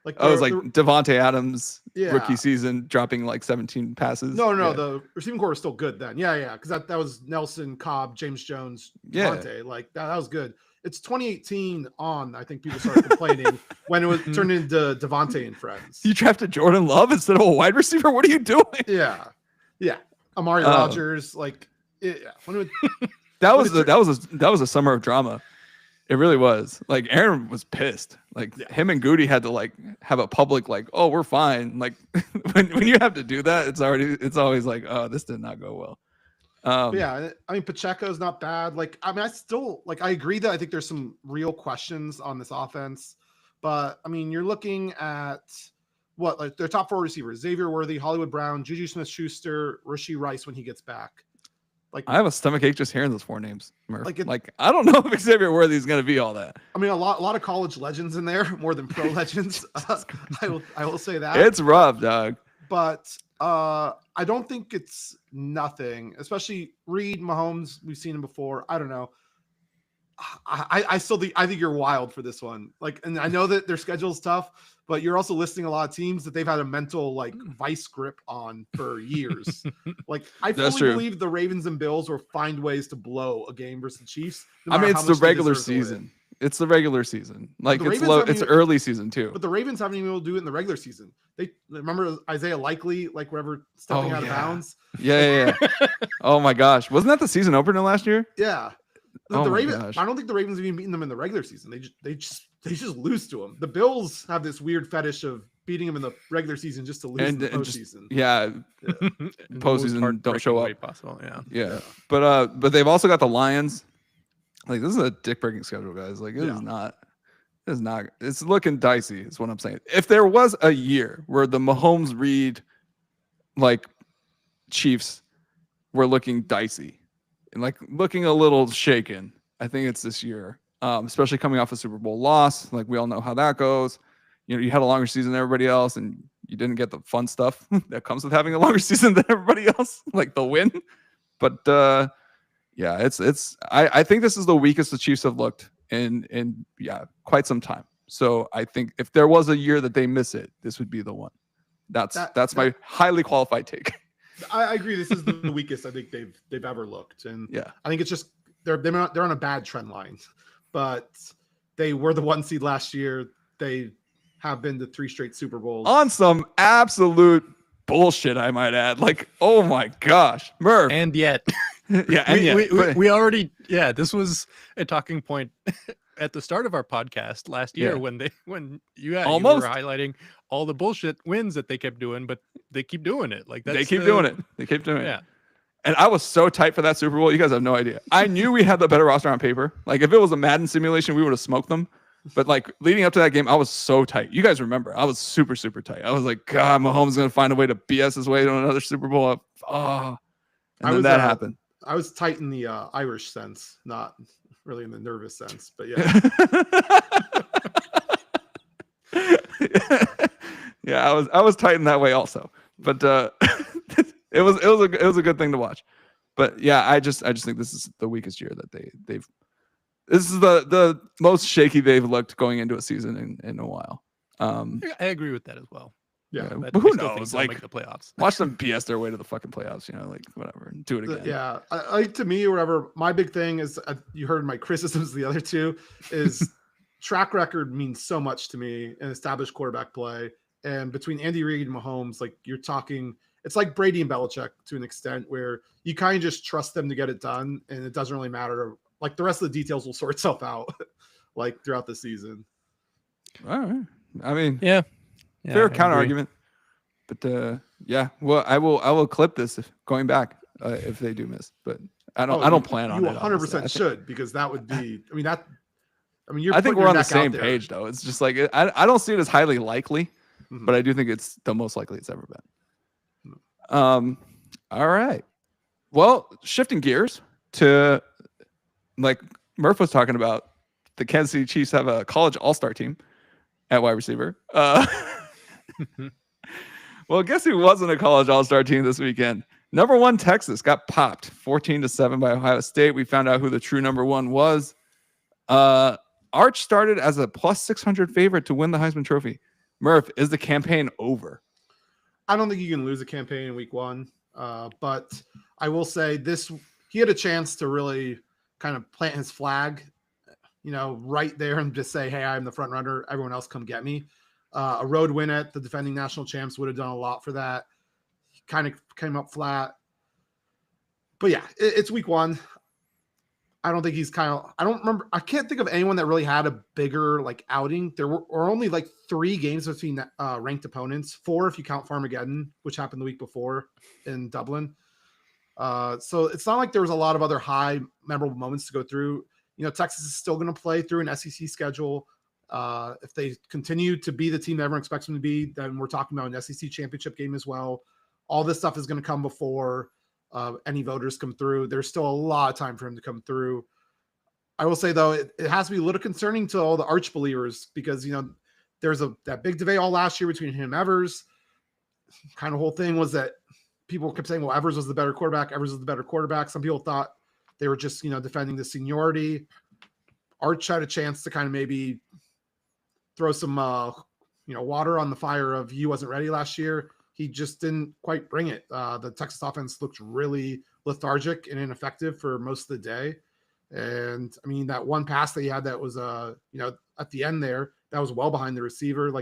Like it was like Devontae Adams rookie season dropping like 17 passes. No, the receiving core was still good then. Yeah, because that was Nelson, Cobb, James Jones, Devontae. Like that was good. It's 2018 on. I think people started complaining when it was turned into Devontae and friends. You drafted Jordan Love instead of a wide receiver. What are you doing? Yeah. Amari Rodgers, like, that was a summer of drama. It really was. Like Aaron was pissed. Like him and Goody had to like have a public like, oh, we're fine. Like when you have to do that, it's always like, oh, this did not go well. I mean, Pacheco's not bad. Like, I mean, I agree that I think there's some real questions on this offense, but I mean, you're looking at like their top 4 receivers: Xavier Worthy, Hollywood Brown, Juju Smith-Schuster, Rashee Rice when he gets back. Like, I have a stomach ache just hearing those 4 names. Murph. Like I don't know if Xavier Worthy is going to be all that. I mean, a lot of college legends in there, more than pro legends. I will say that it's rough, dog. But I don't think it's nothing, especially Reed, Mahomes. We've seen him before. I don't know. I think you're wild for this one. Like, and I know that their schedule is tough, but you're also listing a lot of teams that they've had a mental like vice grip on for years. Like, I fully believe the Ravens and Bills will find ways to blow a game versus the Chiefs. I mean, it's the regular season. It's the regular season. Like it's early season too. But the Ravens haven't even been able to do it in the regular season. They remember Isaiah Likely, like whatever, stepping out of bounds. Yeah. Oh my gosh, wasn't that the season opener last year? Yeah. The Ravens. I don't think the Ravens have even beaten them in the regular season. They just lose to them. The Bills have this weird fetish of beating them in the regular season just to lose in the postseason. Postseason don't show up. Possible. Yeah. But they've also got the Lions. Like this is a dick breaking schedule, guys. Like it is not. It's looking dicey. Is what I'm saying. If there was a year where the Mahomes Reed, like Chiefs, were looking dicey and like looking a little shaken, I think it's this year. Especially coming off a Super Bowl loss. Like we all know how that goes. You know, you had a longer season than everybody else, and you didn't get the fun stuff that comes with having a longer season than everybody else, like the win. But I think this is the weakest the Chiefs have looked in quite some time. So I think if there was a year that they miss it, this would be the one. That's my highly qualified take. I agree. This is the weakest I think they've ever looked, and I think it's just they're on a bad trend line, but they were the 1 seed last year. They have been to 3 straight Super Bowls on some absolute bullshit, I might add. Like, oh my gosh, Murph. And yet. We already this was a talking point at the start of our podcast last year when you were highlighting all the bullshit wins that they kept doing, but they keep doing it. Like they keep doing it. Yeah. And I was so tight for that Super Bowl. You guys have no idea. I knew we had the better roster on paper. Like if it was a Madden simulation, we would have smoked them. But like leading up to that game, I was so tight. You guys remember, I was super, super tight. I was like, God, Mahomes is going to find a way to BS his way to another Super Bowl. And then that happened. I was tight in the Irish sense, not really in the nervous sense, but I was tight in that way also. But it was a good thing to watch. But yeah, I just think this is the weakest year that they've This is the most shaky they've looked going into a season in a while. I agree with that as well. Yeah, but I who still think knows? they'll Like, make the playoffs. watch them BS their way to the fucking playoffs. Like whatever, do it again. Yeah, like to me or whatever. My big thing is you heard my criticisms. The other two is track record means so much to me and established quarterback play. And between Andy Reid and Mahomes, like you're talking, it's like Brady and Belichick to an extent where you kind of just trust them to get it done, and it doesn't really matter. Like the rest of the details will sort itself out, like throughout the season. All right. I mean, Yeah, fair counter argument. But yeah, well, I will clip this going back if they do miss, but I don't plan on it. You 100% should, because that would be. I think we're on the same page though. It's just like I don't see it as highly likely, but I do think it's the most likely it's ever been. All right. Well, shifting gears to like Murph was talking about, the Kansas City Chiefs have a college all-star team at wide receiver. Well, guess who wasn't a college all-star team this weekend? Number 1 Texas got popped 14-7 by Ohio State. We found out who the true number 1 was. Arch started as a plus 600 favorite to win the Heisman Trophy. Murph, is the campaign over? I don't think you can lose a campaign in week 1, but I will say this: he had a chance to really kind of plant his flag, right there, and just say, "Hey, I'm the front runner. Everyone else, come get me." A road win at the defending national champs would have done a lot for that. He kind of came up flat. But yeah, it's week 1. I don't think he's I don't remember. I can't think of anyone that really had a bigger outing. There were only 3 games between ranked opponents, 4 if you count Farmageddon, which happened the week before in Dublin. So it's not like there was a lot of other high memorable moments to go through. Texas is still going to play through an SEC schedule. If they continue to be the team that everyone expects them to be, then we're talking about an SEC championship game as well. All this stuff is going to come before any voters come through. There's still a lot of time for him to come through. I will say, though, it has to be a little concerning to all the Arch believers, because, there's that big debate all last year between him and Evers. Kind of whole thing was that people kept saying, well, Evers was the better quarterback. Evers was the better quarterback. Some people thought they were just, defending the seniority. Arch had a chance to kind of maybe throw some, water on the fire of he wasn't ready last year. He just didn't quite bring it. The Texas offense looked really lethargic and ineffective for most of the day. And I mean, that one pass that he had that was, at the end there, that was well behind the receiver.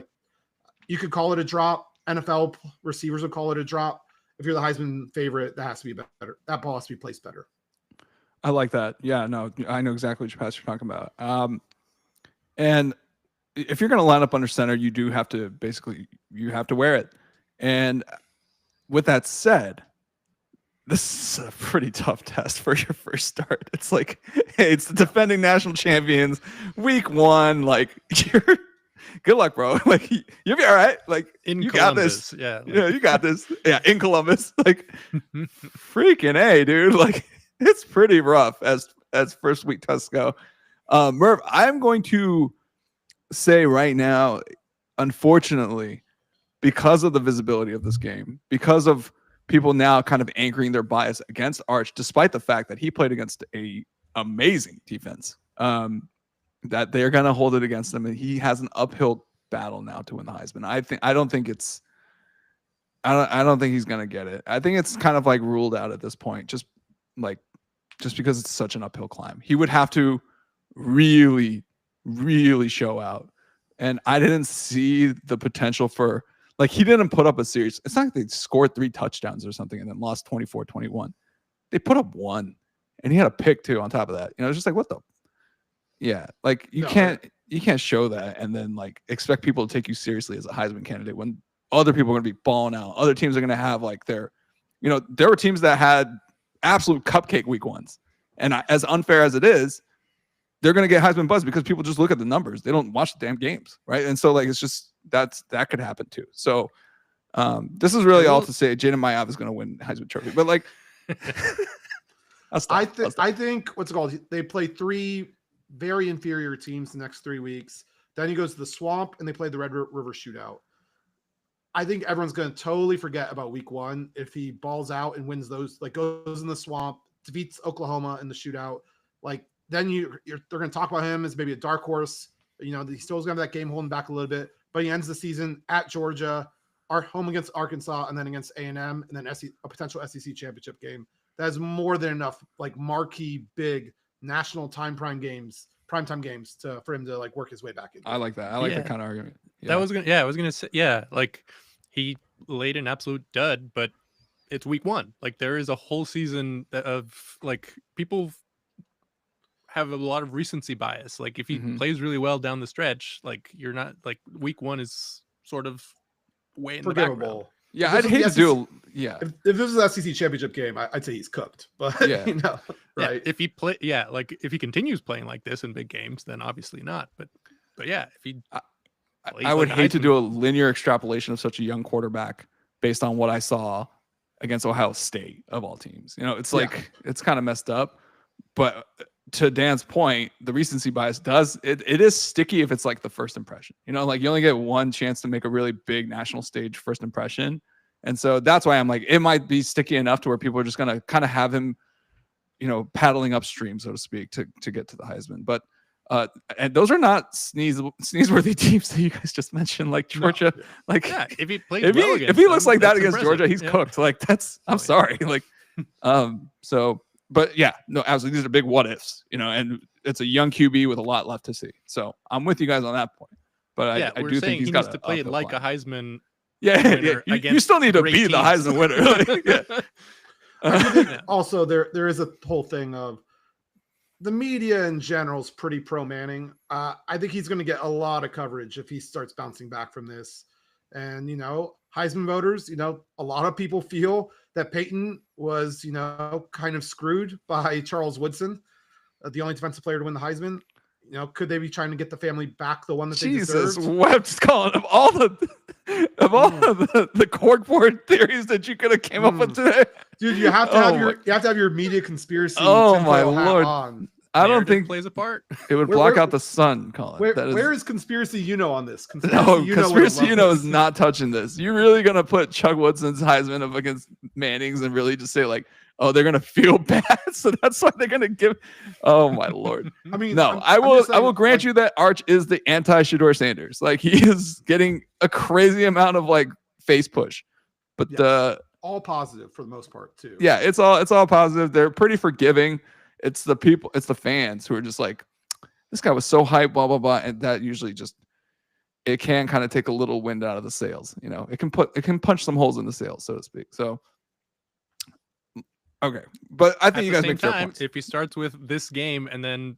You could call it a drop. NFL receivers would call it a drop. If you're the Heisman favorite, that has to be better. That ball has to be placed better. I like that. Yeah, no, I know exactly which pass you're talking about. And if you're going to line up under center, you do have to you have to wear it. And with that said, this is a pretty tough test for your first start. It's like, hey, it's the defending national champions, week 1. You're good luck, bro. You'll be all right. You got this. Yeah, you got this. Yeah, in Columbus. Freaking A, dude. It's pretty rough as first week tests go. Murph, I'm going to say right now, unfortunately, because of the visibility of this game, because of people now kind of anchoring their bias against Arch, despite the fact that he played against a amazing defense, that they're going to hold it against him, and he has an uphill battle now to win the Heisman. I don't think he's going to get it. I think it's kind of ruled out at this point, just because it's such an uphill climb. He would have to really, really show out. And I didn't see the potential for, he didn't put up a series. It's not like they scored 3 touchdowns or something and then lost 24-21. They put up 1, and he had a pick too on top of that. It's just what the, yeah, you can't show that and then expect people to take you seriously as a Heisman candidate when other people are going to be balling out. Other teams are going to have there were teams that had absolute cupcake week 1s, and as unfair as it is, they're going to get Heisman buzz because people just look at the numbers. They don't watch the damn games, right? And so it's just that could happen too. So this is really all to say Jaden Mayav is going to win Heisman Trophy, but I think what's it called? They play 3 very inferior teams the next 3 weeks. Then he goes to the Swamp and they play the Red River Shootout. I think everyone's going to totally forget about week 1 if he balls out and wins those, goes in the Swamp, defeats Oklahoma in the shootout. then they're going to talk about him as maybe a dark horse. You know, he still's going to have that game holding back a little bit, but he ends the season at Georgia, our home against Arkansas, and then against A&M, and then a potential SEC championship game. That is more than enough, like marquee, big national primetime games for him to like work his way back in. I like that. I like that kind of argument. Yeah. I was gonna say, like he laid an absolute dud, but it's week 1. Like there is a whole season of like people have a lot of recency bias. Like if he plays really well down the stretch, like you're not like week 1 is sort of way in the background. Yeah, I'd hate to do. If this is an SEC championship game, I'd say he's cooked. But you know, right? If he like if he continues playing like this in big games, then obviously not. But yeah, if he, I would hate to do a linear extrapolation of such a young quarterback based on what I saw against Ohio State of all teams. You know, it's like it's kind of messed up. But to Dan's point, the recency bias it is sticky if it's like the first impression. You know, like you only get one chance to make a really big national stage first impression. And so that's why I'm like, it might be sticky enough to where people are just going to kind of have him, you know, paddling upstream, so to speak, to get to the Heisman. But and those are not sneeze-worthy teams that you guys just mentioned, like Georgia. No. Like, if he plays if he looks like that against Georgia, he's cooked. Like that's, I'm sorry. Like, so, but yeah, no, absolutely, these are big what ifs, you know, and it's a young QB with a lot left to see. So I'm with you guys on that point. But I do think he's got to play like a Heisman. Yeah. You still need to be the Heisman winner. Also, there is a whole thing of the media in general is pretty pro Manning. I think he's going to get a lot of coverage if he starts bouncing back from this. And, you know, Heisman voters, you know, a lot of people feel that Peyton was, you know, kind of screwed by Charles Woodson, the only defensive player to win the Heisman. You know, could they be trying to get the family back the one that they deserved? Jesus wept, Collin, of all the corkboard theories that you could have came up with today. Dude, you have to have your media conspiracy. Oh my Lord. On. I don't think plays a part. It would block out the sun, Collin. Where is conspiracy Euno on this? Conspiracy Euno is not touching this. You're really gonna put Chuck Woodson's Heisman up against Manning's and really just say like, oh, they're gonna feel bad, so that's why they're gonna give. Oh my Lord! I mean, no, I will grant you that Arch is the anti-Shedeur Sanders. Like he is getting a crazy amount of like face push, but all positive for the most part too. Yeah, it's all positive. They're pretty forgiving. It's the people, it's the fans who are just like, this guy was so hyped, blah blah blah, and that usually just it can kind of take a little wind out of the sails. You know, it can punch some holes in the sails, so to speak. So. Okay, but I think you guys make fair points. If he starts with this game and then,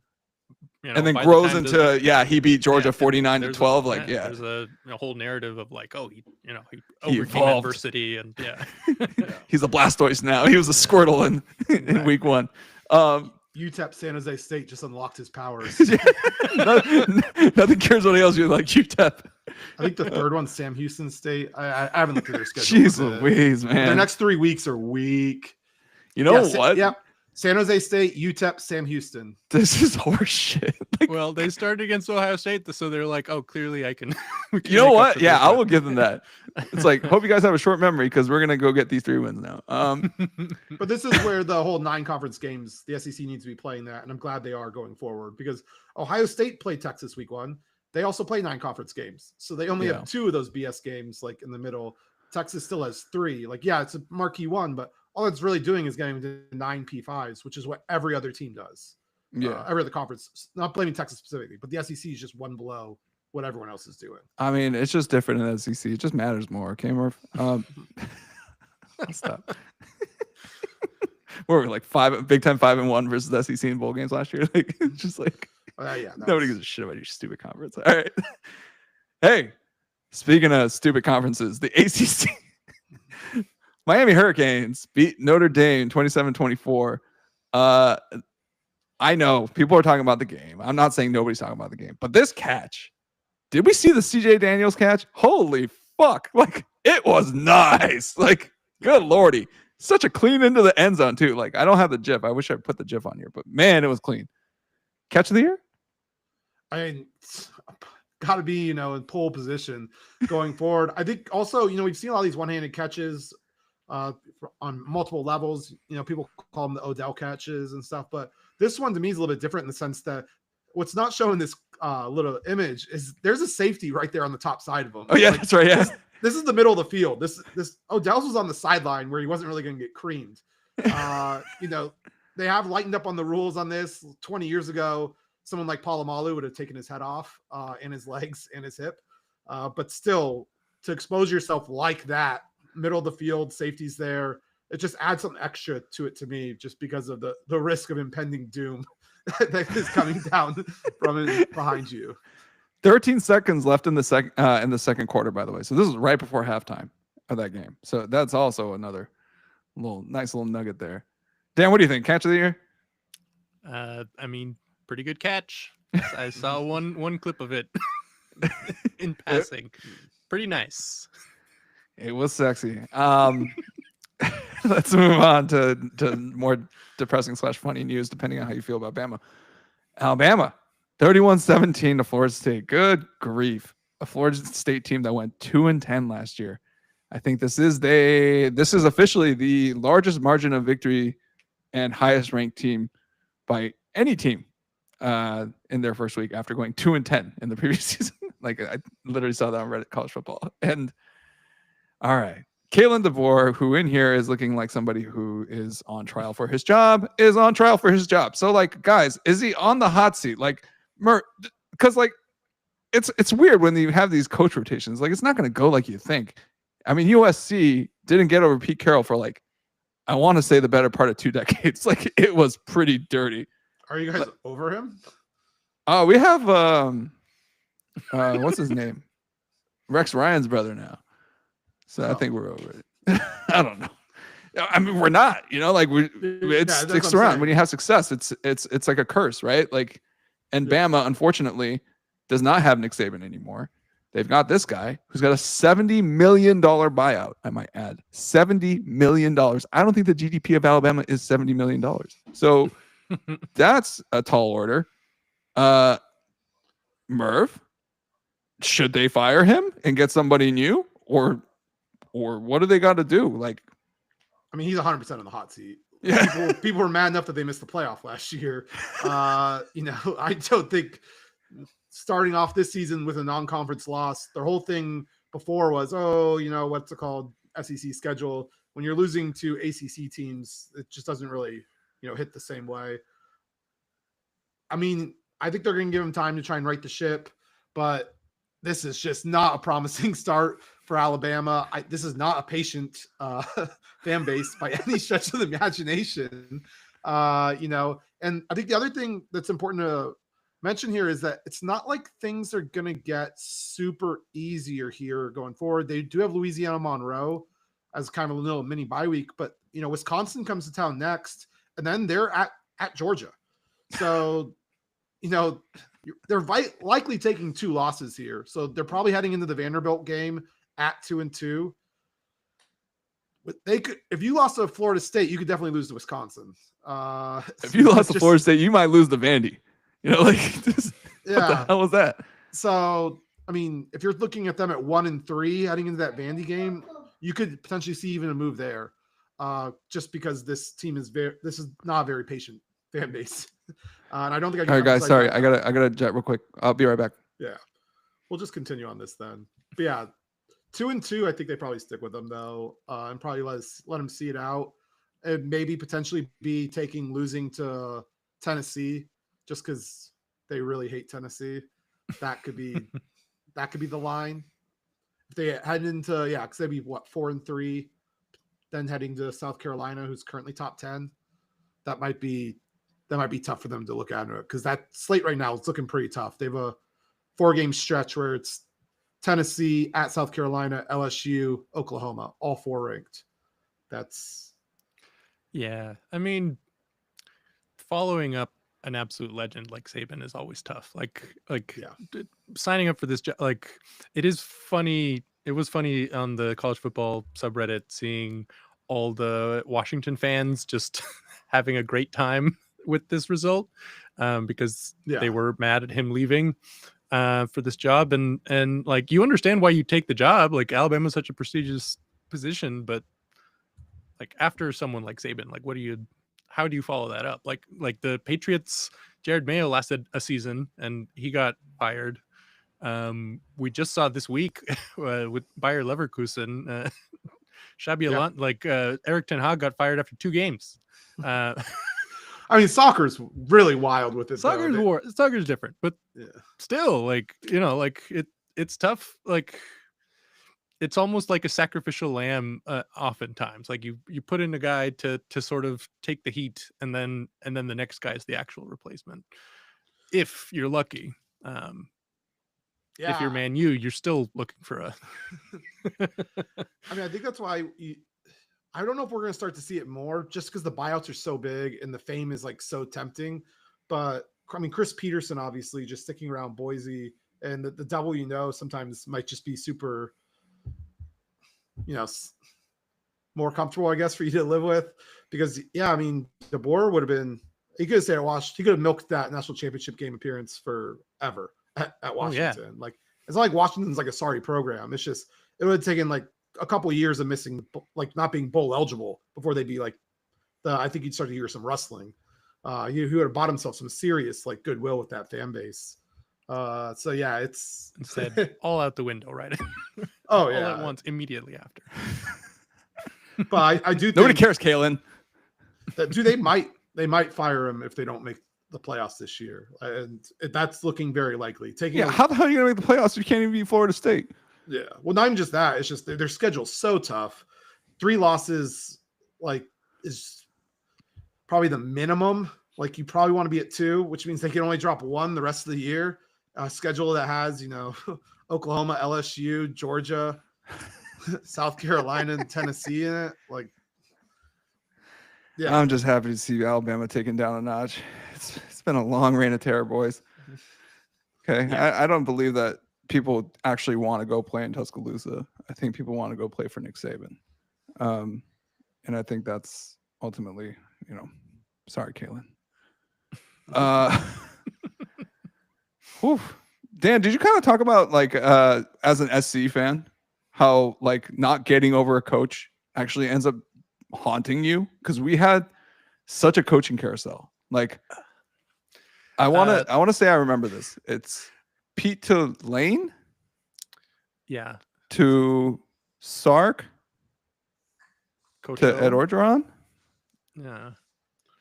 you know, and then grows into he beat Georgia 49-12, like there's a whole narrative of like, oh, he overcame adversity and he's a Blastoise now. He was a Squirtle in week 1. UTEP San Jose State just unlocked his powers. Nothing cares what else you like UTEP. I think the third one's Sam Houston State. I haven't looked at their schedule. Jeez Louise, man. Their next 3 weeks are weak. You know what? Yeah. San Jose State, UTEP, Sam Houston. This is horseshit. Like, well, they started against Ohio State, so they're like, oh, clearly I can. You know what? Yeah, I will give them that. It's like, hope you guys have a short memory because we're going to go get these 3 wins now. But this is where the whole 9 conference games, the SEC needs to be playing that. And I'm glad they are going forward because Ohio State played Texas week 1. They also play 9 conference games. So they only have 2 of those BS games like in the middle. Texas still has 3. Like, yeah, it's a marquee one, but all it's really doing is getting to 9 P5s, which is what every other team does. Yeah. Every other conference, not blaming Texas specifically, but the SEC is just one below what everyone else is doing. I mean, it's just different in the SEC. It just matters more. Okay, Murph? Stop. We're like Big Ten 5-1 versus the SEC in bowl games last year. Like, just like nobody gives a shit about your stupid conference. All right. Hey, speaking of stupid conferences, the ACC. Miami Hurricanes beat Notre Dame 27-24. I know people are talking about the game. I'm not saying nobody's talking about the game, but this catch, did we see the CJ Daniels catch? Holy fuck. Like, it was nice. Like, good Lordy. Such a clean into the end zone, too. Like, I don't have the GIF. I wish I put the GIF on here, but man, it was clean. Catch of the year? I mean, got to be, in pole position going forward. I think also, we've seen all these one-handed catches on multiple levels. People call them the Odell catches and stuff, but this one to me is a little bit different in the sense that what's not shown in this little image is there's a safety right there on the top side of him. Oh yeah, that's right. Yeah. This is the middle of the field. This Odell's was on the sideline where he wasn't really going to get creamed. They have lightened up on the rules on this. 20 years ago, someone like Polamalu would have taken his head off and his legs and his hip. But still, to expose yourself like that, middle of the field, safety's there, it just adds something extra to it to me, just because of the risk of impending doom that is coming down from behind you. 13 seconds left in the second quarter, by the way. So this is right before halftime of that game. So that's also another nice little nugget there. Dan, what do you think? Catch of the year? I mean, pretty good catch. I saw one clip of it in passing. Pretty nice. It was sexy. Let's move on to more depressing / funny news, depending on how you feel about Bama. Alabama, 31-17 to Florida State. Good grief. A Florida State team that went 2-10 last year. I think this is officially the largest margin of victory and highest ranked team by any team in their first week after going 2-10 in the previous season. Like, I literally saw that on Reddit College Football. And all right, Kalen DeVore, who in here is looking like somebody who is on trial for his job, is on trial for his job. So, like, guys, is he on the hot seat? Like, because like it's weird when you have these coach rotations. Like, it's not going to go like you think. I mean, USC didn't get over Pete Carroll for, like, I want to say the better part of 2 decades. Like, it was pretty dirty. Are you guys over him? We have what's his name? Rex Ryan's brother now. So I think we're over it. I don't know. I mean, we're not. Like, it sticks around when you have success. It's like a curse, right? Like, and Bama, unfortunately, does not have Nick Saban anymore. They've got this guy who's got a $70 million buyout, I might add. $70 million. I don't think the GDP of Alabama is $70 million. So that's a tall order. Merv, should they fire him and get somebody new? Or what do they got to do? Like, I mean, he's 100% on the hot seat. Yeah. People were mad enough that they missed the playoff last year. I don't think starting off this season with a non-conference loss, their whole thing before was, what's it called? SEC schedule. When you're losing to ACC teams, it just doesn't really, hit the same way. I mean, I think they're going to give him time to try and right the ship, but this is just not a promising start for Alabama. This is not a patient fan base by any stretch of the imagination. And I think the other thing that's important to mention here is that it's not like things are going to get super easier here going forward. They do have Louisiana Monroe as kind of a little mini bye week, but Wisconsin comes to town next, and then they're at Georgia. So, they're likely taking 2 losses here. So they're probably heading into the Vanderbilt game at 2-2. If you lost to Florida State, you could definitely lose to Wisconsin. If you lost to Florida State, you might lose to Vandy. What the hell was that? So, I mean, if you're looking at them at 1-3 heading into that Vandy game, you could potentially see even a move there. Just because this team is not a very patient fan base. And I don't think I can. All right, guys, sorry. I gotta jet real quick. I'll be right back. Yeah. We'll just continue on this then. But yeah, 2-2, I think they probably stick with them though. And probably let them see it out. And maybe potentially be losing to Tennessee just because they really hate Tennessee. That could be the line. If they head into, because they'd be 4-3, then heading to South Carolina, who's currently top 10. That might be tough for them to look at because that slate right now is looking pretty tough. They have a 4-game stretch where it's Tennessee, at South Carolina, LSU, Oklahoma, all 4 ranked. Yeah. I mean, following up an absolute legend like Saban is always tough. Signing up for this job, it is funny. It was funny on the college football subreddit seeing all the Washington fans just having a great time with this result because they were mad at him leaving for this job. And like, you understand why you take the job. Like, Alabama's such a prestigious position, but like after someone like Saban, like how do you follow that up? Like the Patriots, Jared Mayo lasted a season and he got fired. We just saw this week with Bayer Leverkusen, Xabi Alonso, like Eric Ten Hag got fired after 2 games. I mean, soccer's really wild with it. Soccer's different, but still, like, you know, like it's tough. Like, it's almost like a sacrificial lamb. Oftentimes, like you put in a guy to sort of take the heat, and then the next guy is the actual replacement. If you're lucky. If you're Man U, you're still looking for a. I mean, I think that's why. I don't know if we're going to start to see it more just because the buyouts are so big and the fame is like so tempting. But I mean, Chris Peterson, obviously just sticking around Boise, and the devil, sometimes might just be super, more comfortable, I guess, for you to live with. Because, I mean, DeBoer would have been, he could have milked that national championship game appearance forever at Washington. Oh, yeah. Like, it's not like Washington's like a sorry program. It's just, it would have taken like a couple of years of missing, like not being bowl eligible before they'd be like, I think you'd start to hear some rustling. He would have bought himself some serious like goodwill with that fan base. So yeah, it's instead all out the window, right? Oh all yeah, at once, immediately after. But I do think nobody cares, Kalen. They might fire him if they don't make the playoffs this year, and that's looking very likely. How the hell are you gonna make the playoffs if you can't even beat Florida State? Yeah, well, not even just that. It's just their schedule's so tough. 3 losses, like, is probably the minimum. Like, you probably want to be at 2, which means they can only drop 1 the rest of the year. A schedule that has, Oklahoma, LSU, Georgia, South Carolina, and Tennessee in it. Like, yeah, I'm just happy to see Alabama taken down a notch. It's been a long reign of terror, boys. Okay, yeah. I don't believe that people actually want to go play in Tuscaloosa. I think people want to go play for Nick Saban. And I think that's ultimately, sorry, Kalen. Dan, did you kind of talk about like, as an SC fan, how like not getting over a coach actually ends up haunting you? Because we had such a coaching carousel. Like, I want to say I remember this. It's Pete to Lane. Yeah. To Sark. Coach to Ed Orgeron. Yeah.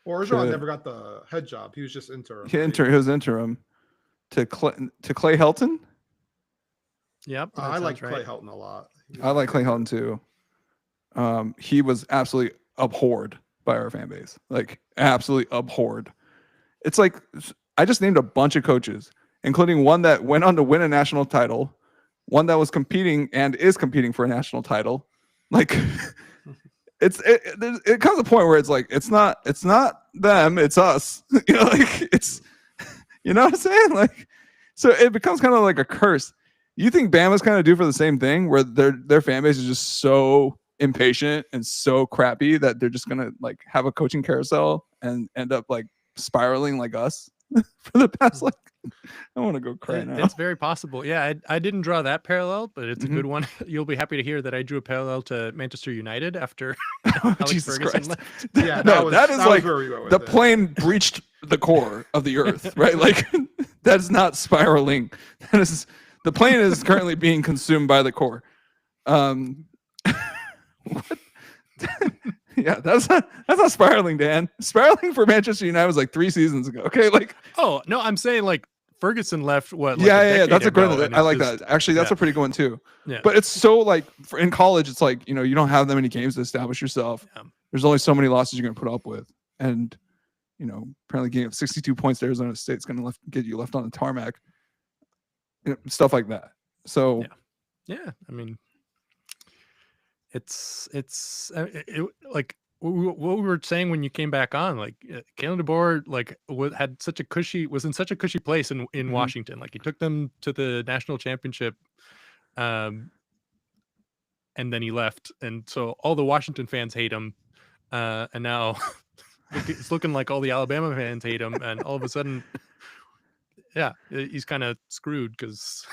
Orgeron never got the head job. He was just interim. He was interim. To Clay Helton. Yep. I like Clay Helton a lot. I like Clay Helton too. He was absolutely abhorred by our fan base. Like, absolutely abhorred. It's like, I just named a bunch of coaches, including one that went on to win a national title, one that was competing and is competing for a national title. Like, it comes to a point where it's like, it's not them, it's us. Like, it's, you know what I'm saying? Like, so it becomes kind of like a curse. You think Bama's kind of due for the same thing, where their fan base is just so impatient and so crappy that they're just gonna like have a coaching carousel and end up like spiraling like us for the past, like, I want to go cry now. It's very possible. Yeah, I didn't draw that parallel, but it's a good one. You'll be happy to hear that I drew a parallel to Manchester United after Alex Ferguson left. Yeah, that is like the plane breached the core of the earth, right? Like, that is not spiraling. That is, the plane is currently being consumed by the core. Yeah, that's not spiraling, Dan. Spiraling for Manchester United was like 3 seasons ago. Okay, like, oh no, I'm saying like Ferguson left what? Like yeah, that's a good one. I like that. Actually, that's a pretty good one too. Yeah, but it's so like in college, it's like, you don't have that many games to establish yourself. Yeah. There's only so many losses you're gonna put up with, and apparently getting up 62 points to Arizona State's gonna get you left on the tarmac. Stuff like that. So yeah, I mean, it's like what we were saying when you came back on, like Kalen DeBoer like was in such a cushy place in Washington. Like, he took them to the national championship, and then he left, and so all the Washington fans hate him, and now it's looking like all the Alabama fans hate him, and all of a sudden, yeah, he's kind of screwed because,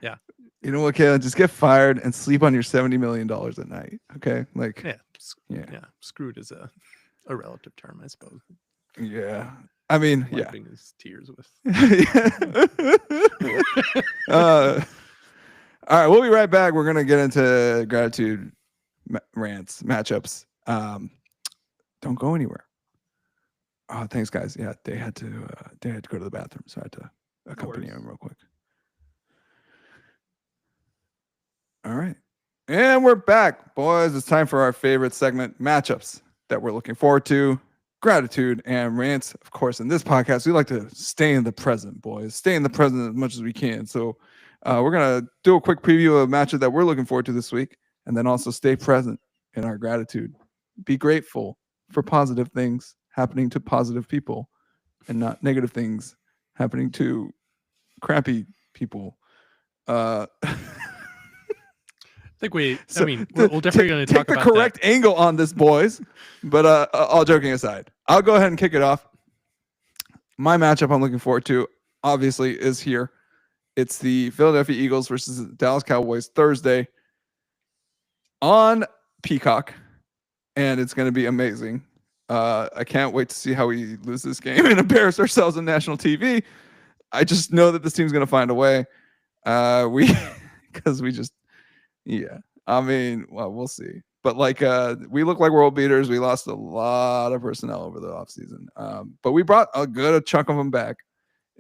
yeah, You know what, Kayla? Just get fired and sleep on your $70 million at night. Okay, like yeah. Screwed is a relative term, I suppose. Yeah, I mean, Wiping his tears with. All right, we'll be right back. We're gonna get into gratitude rants, matchups. Don't go anywhere. Oh, thanks, guys. Yeah, they had to go to the bathroom, so I had to accompany them real quick. All right, and we're back, boys. It's time for our favorite segment, matchups that we're looking forward to. Gratitude and rants. Of course, in this podcast, we like to stay in the present, boys. Stay in the present as much as we can. So we're going to do a quick preview of a matchup that we're looking forward to this week, and then also stay present in our gratitude. Be grateful for positive things happening to positive people and not negative things happening to crappy people. I think we're definitely going to talk about the correct angle on this, boys. But all joking aside, I'll go ahead and kick it off. My matchup I'm looking forward to, obviously, is here. It's the Philadelphia Eagles versus the Dallas Cowboys Thursday on Peacock, and it's going to be amazing. I can't wait to see how we lose this game and embarrass ourselves on national TV. I just know that this team's going to find a way. Yeah, I mean, well, we'll see. But we look like world beaters. We lost a lot of personnel over the offseason. But we brought a good chunk of them back.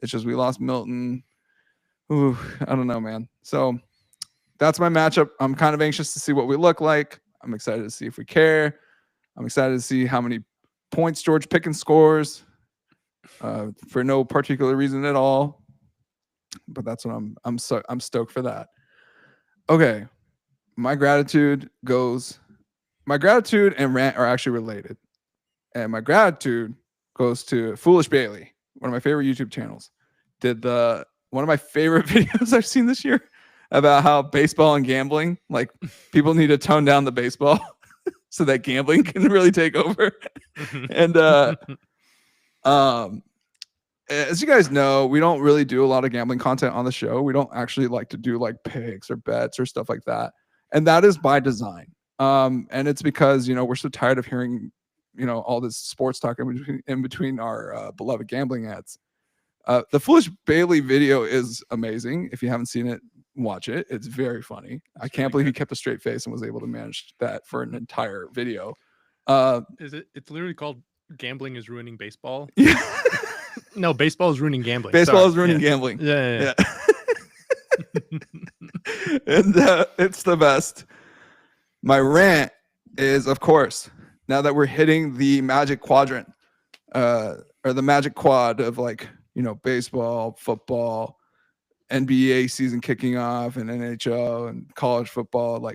It's just we lost Milton. Ooh, I don't know, man. So that's my matchup. I'm kind of anxious to see what we look like. I'm excited to see if we care. I'm excited to see how many points George Pickens scores for no particular reason at all. But that's what I'm stoked for that. Okay. My gratitude and rant are actually related. And my gratitude goes to Foolish Bailey, one of my favorite YouTube channels. Did one of my favorite videos I've seen this year about how baseball and gambling, like people need to tone down the baseball so that gambling can really take over. And as you guys know, we don't really do a lot of gambling content on the show. We don't actually like to do like picks or bets or stuff like that. And that is by design. And it's because, we're so tired of hearing, all this sports talk in between our beloved gambling ads. The Foolish Bailey video is amazing. If you haven't seen it, watch it. It's very funny. I can't believe he kept a straight face and was able to manage that for an entire video. It's literally called Gambling is Ruining Baseball. Yeah. No, baseball is ruining gambling. Baseball is ruining gambling. Yeah. And it's the best. My rant is, of course, now that we're hitting the magic quadrant, or the magic quad of baseball, football, NBA season kicking off, and NHL and college football,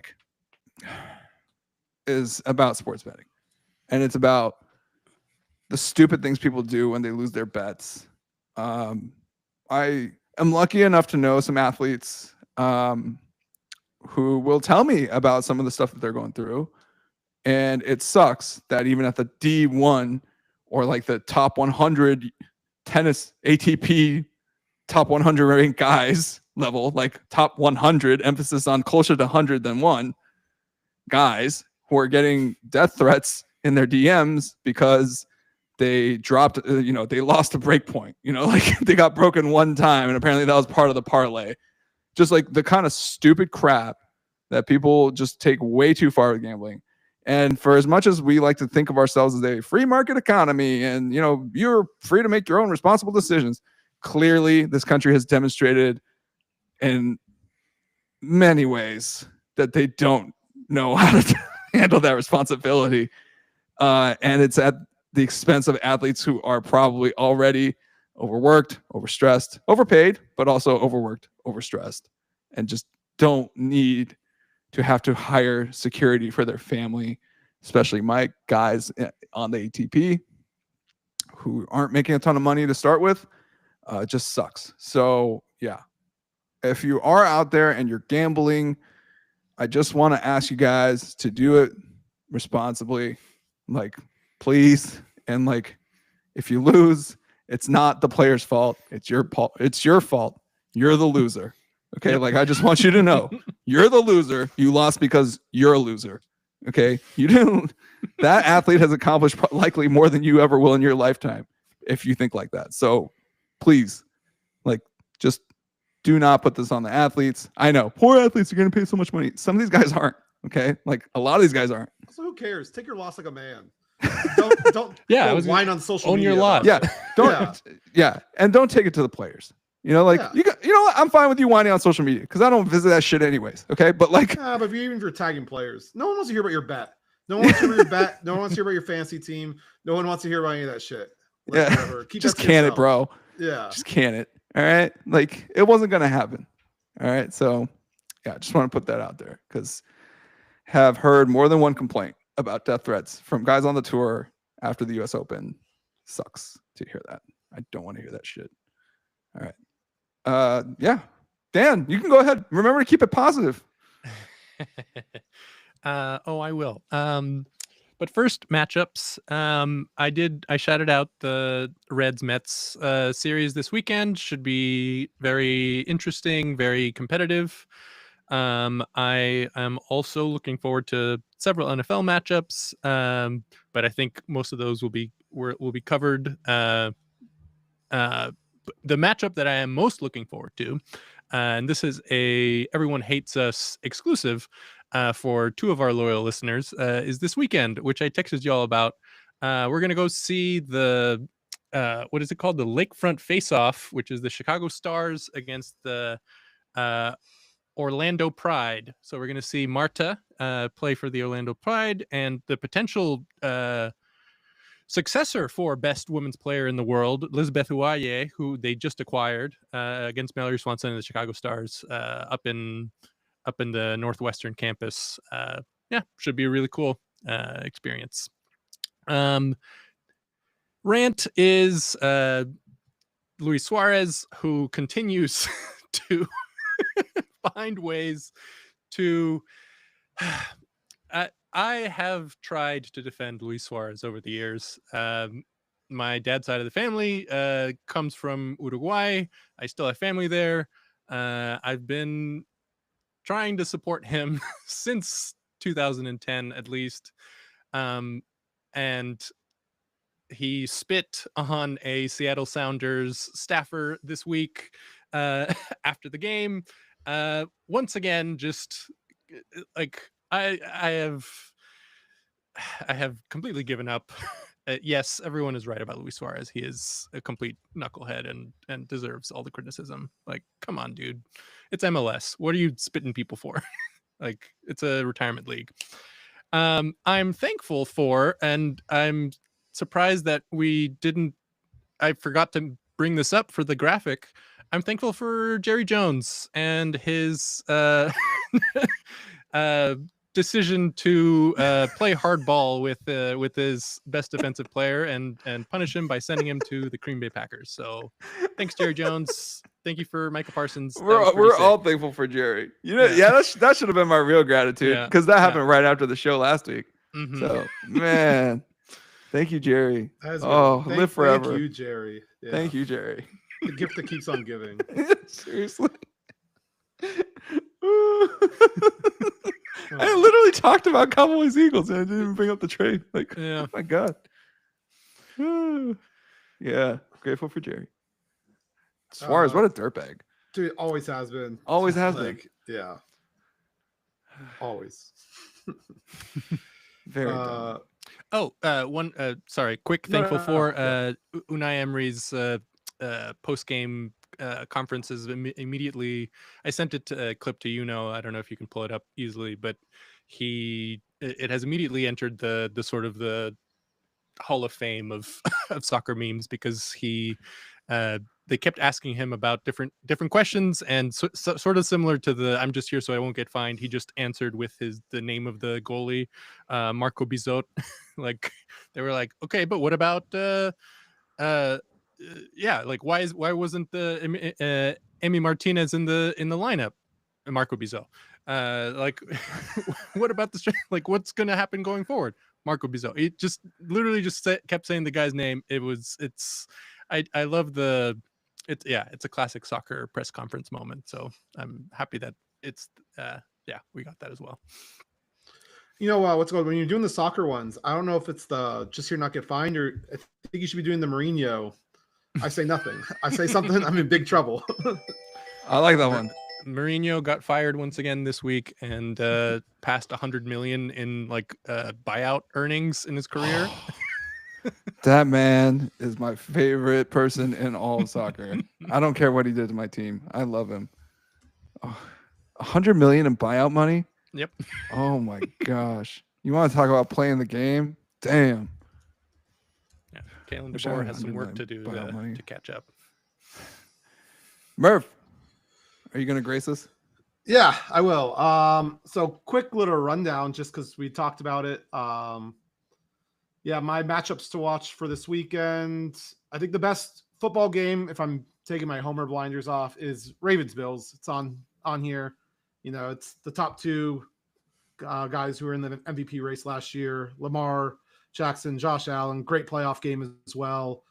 is about sports betting. And it's about the stupid things people do when they lose their bets. I am lucky enough to know some athletes who will tell me about some of the stuff that they're going through. And it sucks that even at the D1 or the top 100 tennis ATP top 100 ranked guys level, top 100, emphasis on closer to 100 than 1 guys who are getting death threats in their DMs because they dropped, they lost a break point, they got broken one time and apparently that was part of the parlay. Just the kind of stupid crap that people just take way too far with gambling. And for as much as we like to think of ourselves as a free market economy and, you're free to make your own responsible decisions, clearly this country has demonstrated in many ways that they don't know how to handle that responsibility. And it's at the expense of athletes who are probably already overworked, overstressed, overpaid, but also overworked, overstressed, and just don't need to have to hire security for their family, especially my guys on the ATP who aren't making a ton of money to start with. It just sucks. So yeah, if you are out there and you're gambling, I just want to ask you guys to do it responsibly. Please. And if you lose, it's not the player's fault. It's your fault. You're the loser. Okay, like I just want you to know, you're the loser. You lost because you're a loser. Okay, you didn't. That athlete has accomplished likely more than you ever will in your lifetime if you think like that. So please, like, just do not put this on the athletes. I know poor athletes are going to pay so much money. Some of these guys aren't. Okay, like a lot of these guys aren't. So who cares? Take your loss like a man. Don't Yeah, I was whine on social own media. your loss. Yeah, don't. Yeah, and don't take it to the players. You know, like you know what? I'm fine with you whining on social media because I don't visit that shit anyways. Okay, but like, but even if you're tagging players, no one wants to hear about your bet. No one wants to hear about your bet. No one wants to hear about your fantasy team. No one wants to hear about any of that shit. Like, yeah, keep just that to can yourself. it, bro. Yeah, just can it. All right, like it wasn't gonna happen. All right, so yeah, just want to put that out there because have heard more than one complaint about death threats from guys on the tour after the U.S. Open. Sucks to hear that. I don't want to hear that shit. All right. Yeah, Dan, you can go ahead. Remember to keep it positive. I will. But first, matchups. I shouted out the Reds Mets series this weekend. Should be very interesting, very competitive. I am also looking forward to several NFL matchups. But I think most of those will be covered. The matchup that I am most looking forward to, and this is a Everyone Hates Us exclusive for two of our loyal listeners, is this weekend, which I texted y'all about. We're going to go see the, what is it called? The Lakefront Face-Off, which is the Chicago Stars against the Orlando Pride. So we're going to see Marta play for the Orlando Pride, and the potential successor for best women's player in the world, Elizabeth Uwaye, who they just acquired against Mallory Swanson and the Chicago Stars up in the Northwestern campus. Yeah, should be a really cool experience. Rant is Luis Suarez, who continues to find ways to I have tried to defend Luis Suarez over the years. My dad's side of the family comes from Uruguay. I still have family there. I've been trying to support him since 2010, at least. And he spit on a Seattle Sounders staffer this week after the game. Once again, just like I have completely given up. Yes, everyone is right about Luis Suarez. He is a complete knucklehead and deserves all the criticism. Like, come on, dude. It's MLS. What are you spitting people for? Like, it's a retirement league. I'm thankful for, and I'm surprised that I forgot to bring this up for the graphic. I'm thankful for Jerry Jones and his decision to play hardball with his best defensive player and punish him by sending him to the Green Bay Packers. So thanks, Jerry Jones. Thank you for Micah Parsons. We're all thankful for Jerry. You know, that should have been my real gratitude because that happened right after the show last week. Mm-hmm. So man, thank you, Jerry. Live forever. Thank you, Jerry. Yeah. Thank you, Jerry. The gift that keeps on giving. Seriously. I literally talked about Cowboys Eagles and I didn't even bring up the trade. Like, oh my God. Yeah. Grateful for Jerry. Suarez, what a dirtbag. Dude, always has been. Always has been. Yeah. Always. Very dumb. Quick thankful for Unai Emery's post-game conferences immediately. I sent a clip to Euno. I don't know if you can pull it up easily, but it has immediately entered the sort of the Hall of Fame of soccer memes because they kept asking him about different questions, and sort of similar to the "I'm just here so I won't get fined." He just answered with the name of the goalie, Marco Bizot. Like they were like, okay, but what about like why wasn't the Emi Martinez in the lineup? Marco Bizot. Like what about the like what's gonna happen going forward? Marco Bizot. He just literally kept saying the guy's name. I love it's a classic soccer press conference moment. So I'm happy that it's we got that as well. You know what's going on when you're doing the soccer ones? I don't know if it's the just here not get fined, or I think you should be doing the Mourinho. I say nothing. I say something. I'm in big trouble. I like that one. Mourinho got fired once again this week and passed 100 million in like buyout earnings in his career. That man is my favorite person in all of soccer. I don't care what he did to my team. I love him. 100 million in buyout money. Yep. Oh my gosh. You want to talk about playing the game? Damn. Yeah. Kalen DeBoer has some work to do to catch up. Murph, are you going to grace us? Yeah, I will. So quick little rundown just because we talked about it. Yeah, my matchups to watch for this weekend. I think the best football game, if I'm taking my Homer blinders off, is Ravens Bills. It's on here. You know, it's the top two guys who were in the MVP race last year. Lamar Jackson, Josh Allen, great playoff game as well.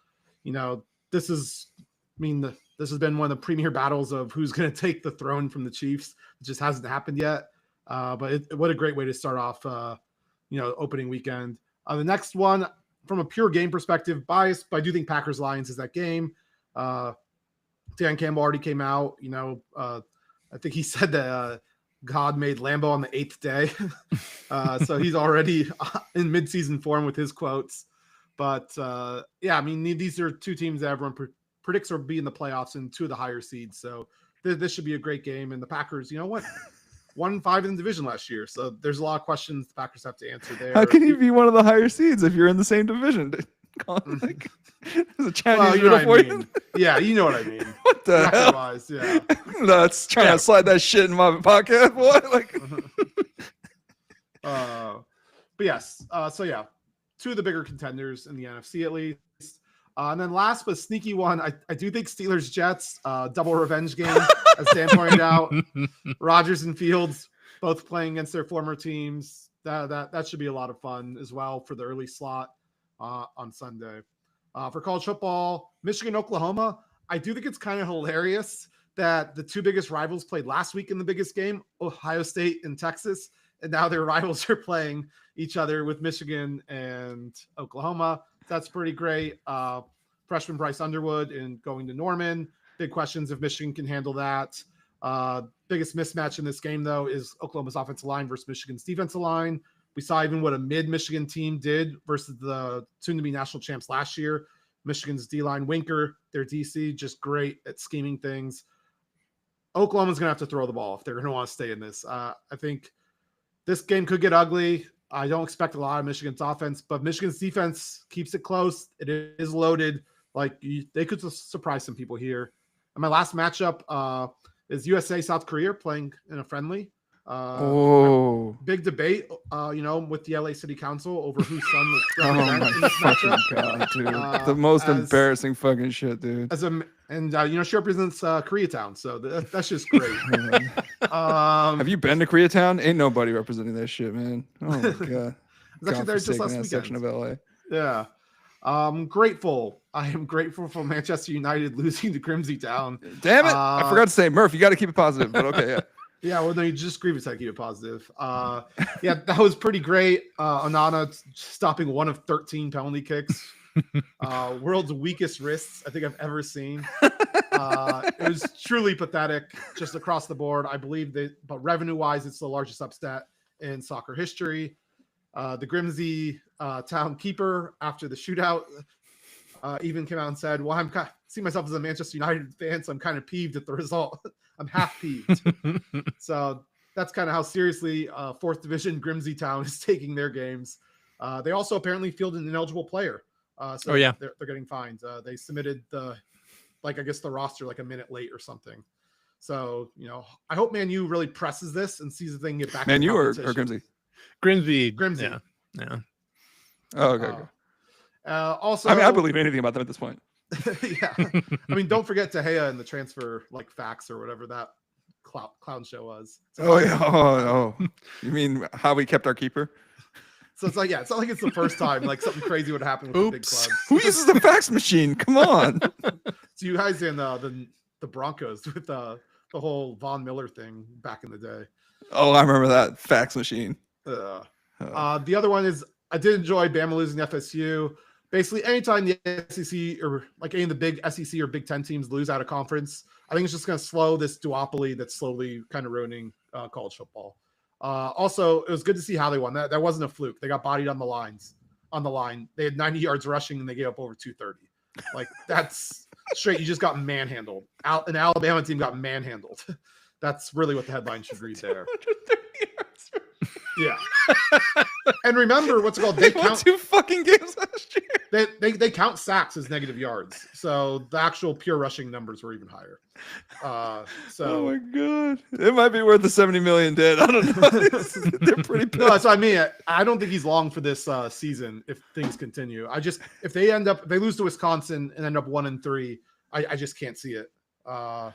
You know, this has been one of the premier battles of who's going to take the throne from the Chiefs. It just hasn't happened yet. But what a great way to start off, opening weekend. The next one, from a pure game perspective, biased, but I do think Packers-Lions is that game. Dan Campbell already came out. You know, I think he said that God made Lambeau on the 8th day. So he's already in midseason form with his quotes. But, I mean, these are two teams that everyone predicts will be in the playoffs and two of the higher seeds. So this should be a great game. And the Packers, you know what? 1-5 in the division last year. So there's a lot of questions the Packers have to answer there. How can you be one of the higher seeds if you're in the same division? Like, there's a Chinese riddle for you. Yeah, you know what I mean. What the hell? Wise, yeah. Let's try to slide that shit in my pocket, boy. Like, but yes. So yeah, two of the bigger contenders in the NFC at least. And then last but sneaky one, I do think Steelers Jets double revenge game, as Dan pointed out. Rodgers and Fields both playing against their former teams. That should be a lot of fun as well for the early slot on Sunday. For college football, Michigan, Oklahoma. I do think it's kind of hilarious that the two biggest rivals played last week in the biggest game, Ohio State and Texas, and now their rivals are playing each other with Michigan and Oklahoma. That's pretty great. Freshman Bryce Underwood and going to Norman. Big questions if Michigan can handle that. Biggest mismatch in this game, though, is Oklahoma's offensive line versus Michigan's defensive line. We saw even what a mid-Michigan team did versus the soon-to-be national champs last year. Michigan's D-line, Winker, their DC, just great at scheming things. Oklahoma's going to have to throw the ball if they're going to want to stay in this. I think this game could get ugly. I don't expect a lot of Michigan's offense, but Michigan's defense keeps it close. It is loaded. They could surprise some people here. And my last matchup is USA South Korea playing in a friendly. Big debate, with the LA City Council over whose son was represented in this matchup. God, dude. The most embarrassing fucking shit, dude. She represents Koreatown, so that's just great. Have you been to Koreatown? Ain't nobody representing that shit, man. Oh my god. I was actually there just last weekend. Section of LA. Yeah. Grateful. I am grateful for Manchester United losing to Grimsby Town. Damn it! I forgot to say, Murph, you got to keep it positive. But okay, yeah. Yeah, well, no, you just Grievous had to keep it positive. That was pretty great. Onana stopping one of 13 penalty kicks. World's weakest wrists I think I've ever seen. It was truly pathetic just across the board. I believe but revenue-wise, it's the largest upset in soccer history. The Grimsby town keeper, after the shootout, even came out and said, well, I see myself as a Manchester United fan, so I'm kind of peeved at the result. I'm half peeved. So that's kind of how seriously 4th Division Grimsby Town is taking their games. They also apparently fielded an ineligible player. They're getting fined. They submitted the roster like a minute late or something. So, I hope Man U really presses this and sees if they can get back. Man U or Grimsby? Grimsby. Yeah. Oh, okay. Also, I believe anything about them at this point. Yeah. Don't forget De Gea and the transfer facts or whatever that clown show was. Oh, yeah. Oh, you mean how we kept our keeper? So it's like, yeah, it's not like it's the first time like something crazy would happen with the big Oops. clubs. Who uses the fax machine? Come on. So you guys in the Broncos with the whole Von Miller thing back in the day. Oh, I remember that fax machine. The Oh. other one is I did enjoy Bama losing to FSU. Basically, anytime the SEC or like any of the big SEC or Big Ten teams lose out of conference, I think it's just going to slow this duopoly that's slowly kind of ruining college football. Also, it was good to see how they won. That wasn't a fluke. They got bodied on the line. They had 90 yards rushing and they gave up over 230. Like that's straight. You just got manhandled. An Alabama team got manhandled. That's really what the headline should read there. Yeah. And remember what's it called? They won count 2 fucking games last year. They count sacks as negative yards. So the actual pure rushing numbers were even higher. Oh my god. It might be worth the 70 million dead. I don't know. They're pretty pissed. No, that's what I mean. I don't think he's long for this season if things continue. If they lose to Wisconsin and end up 1-3, I just can't see it. I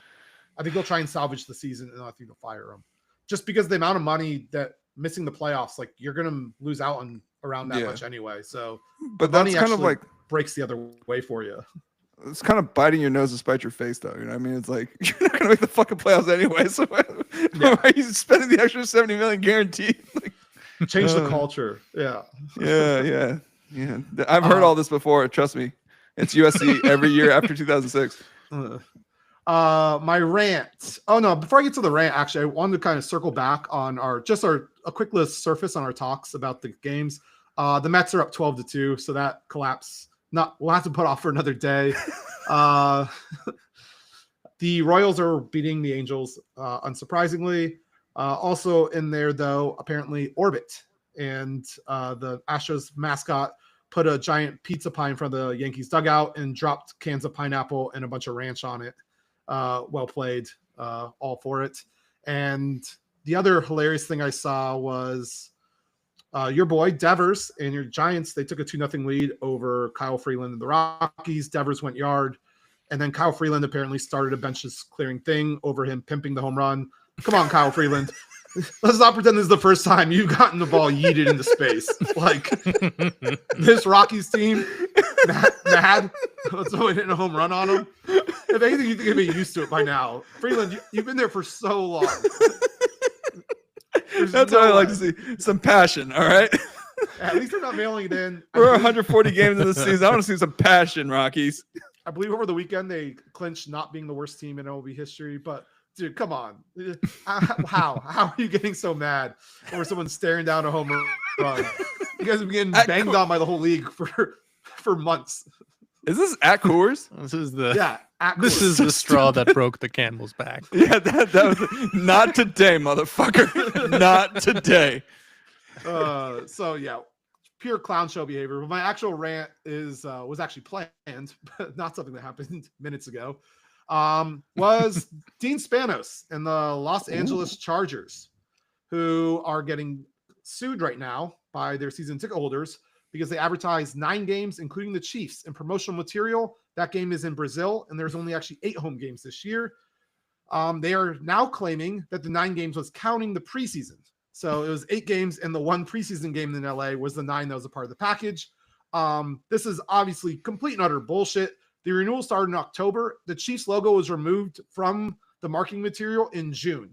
think they'll try and salvage the season and I think they'll fire him. Just because the amount of money that missing the playoffs, like you're gonna lose out on around that much anyway. So but that's kind of like breaks the other way for you. It's kind of biting your nose to spite your face, though. You know what I mean? It's like you're not gonna make the fucking playoffs anyway. So why are you spending the extra 70 million guaranteed? Like, change the culture. Yeah. I've heard all this before. Trust me. It's USC every year after 2006. My rant. Oh no, before I get to the rant, actually, I wanted to kind of circle back on a quick list surface on our talks about the games. The Mets are up 12-2, so that collapse we'll have to put off for another day. The Royals are beating the Angels, unsurprisingly. Also in there, though, apparently Orbit and the Astros mascot put a giant pizza pie in front of the Yankees dugout and dropped cans of pineapple and a bunch of ranch on it. Well played, all for it. And the other hilarious thing I saw was your boy Devers and your Giants. They took a 2-0 lead over Kyle Freeland and the Rockies. Devers went yard, and then Kyle Freeland apparently started a benches clearing thing over him pimping the home run. Come on, Kyle Freeland. Let's not pretend this is the first time you've gotten the ball yeeted into space. Like this Rockies team, mad. Someone hitting a home run on them. If anything, you think you'd be used to it by now. Freeland, you've been there for so long. That's what I like to see. Some passion, all right? At least they're not mailing it in. We're 140 games in the season. I want to see some passion, Rockies. I believe over the weekend they clinched not being the worst team in MLB history, but dude, come on. How are you getting so mad over someone staring down a home run? You guys have been getting banged on by the whole league for months. Is this at Coors? This is the straw that broke the camel's back. Yeah, that was not today, motherfucker. Not today. So yeah, pure clown show behavior. But my actual rant was actually planned, but not something that happened minutes ago. Was Dean Spanos and the Los Angeles Chargers, who are getting sued right now by their season ticket holders because they advertised 9 games, including the Chiefs, in promotional material. That game is in Brazil, and there's only actually 8 home games this year. They are now claiming that the 9 games was counting the preseason. So it was 8 games, and the 1 preseason game in LA was the 9 that was a part of the package. This is obviously complete and utter bullshit. The renewal started in October. The Chiefs logo was removed from the marketing material in June.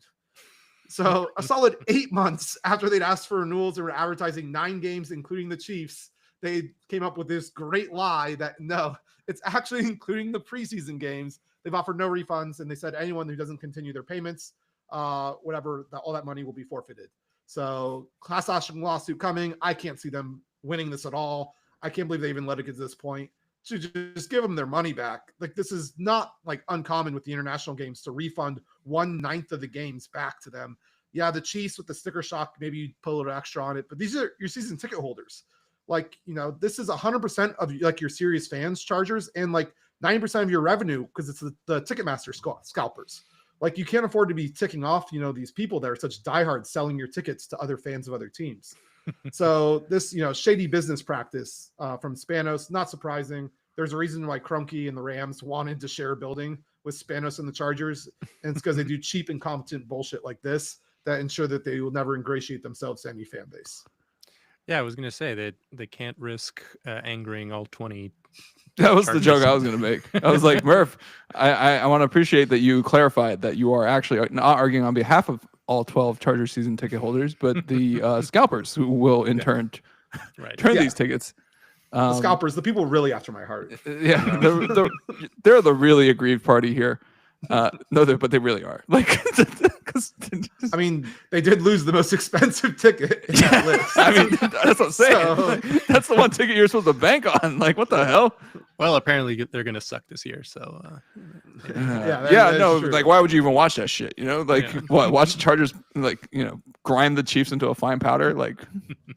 So a solid 8 months after they'd asked for renewals and were advertising 9 games, including the Chiefs, they came up with this great lie that no, it's actually including the preseason games. They've offered no refunds, and they said anyone who doesn't continue their payments, all that money will be forfeited. So class action lawsuit coming. I can't see them winning this at all. I can't believe they even let it get to this point. To just give them their money back. Like this is not like uncommon with the international games to refund 1/9 of the games back to them. Yeah, the Chiefs with the sticker shock, maybe you put a little extra on it, but these are your season ticket holders. Like, you know, this is 100% of like your serious fans, Chargers, and like 90% of your revenue because it's the Ticketmaster scalpers. Like you can't afford to be ticking off, you know, these people that are such diehards selling your tickets to other fans of other teams. So this, you know, shady business practice from Spanos, not surprising. There's a reason why Kroenke and the Rams wanted to share a building with Spanos and the Chargers, and it's because they do cheap, incompetent bullshit like this that ensure that they will never ingratiate themselves to any fan base. Yeah, I was gonna say that they can't risk angering all 20. That was the Chargers. joke I was going to make. I was like, Murph, I want to appreciate that you clarified that you are actually not arguing on behalf of all 12 Charger season ticket holders, but the scalpers who will in turn Right. turn Yeah. these tickets. The scalpers, the people really after my heart. Yeah, they're the really aggrieved party here. No, but they really are. Like, 'cause- I mean, they did lose the most expensive ticket in that list. I mean, that's what I'm saying. So- Like, that's the one ticket you're supposed to bank on. Like, what the hell? Well, apparently they're gonna suck this year. So that's no, true. like, why would you even watch that shit? You know, like, Yeah. what? Watch the Chargers, like, grind the Chiefs into a fine powder. Like,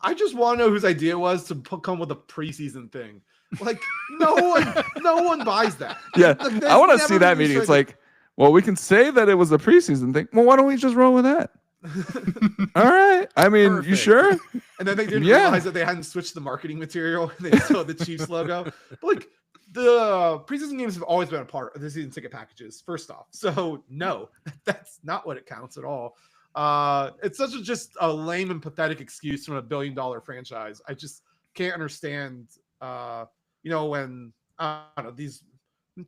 I just want to know whose idea it was to come with a preseason thing. Like, no one buys that. yeah, Like, I want to there's see never that been meeting. It's such a- like, well, we can say that it was a preseason thing. Well, why don't we just roll with that? All right. I mean, you Perfect. sure? And then they didn't Yeah. realize that they hadn't switched the marketing material. They still had the Chiefs logo. But like, the preseason games have always been a part of the season ticket packages, first off. So no, that's not what it counts at all. It's such just a lame and pathetic excuse from a $1 billion franchise. I just can't understand, when I don't know, these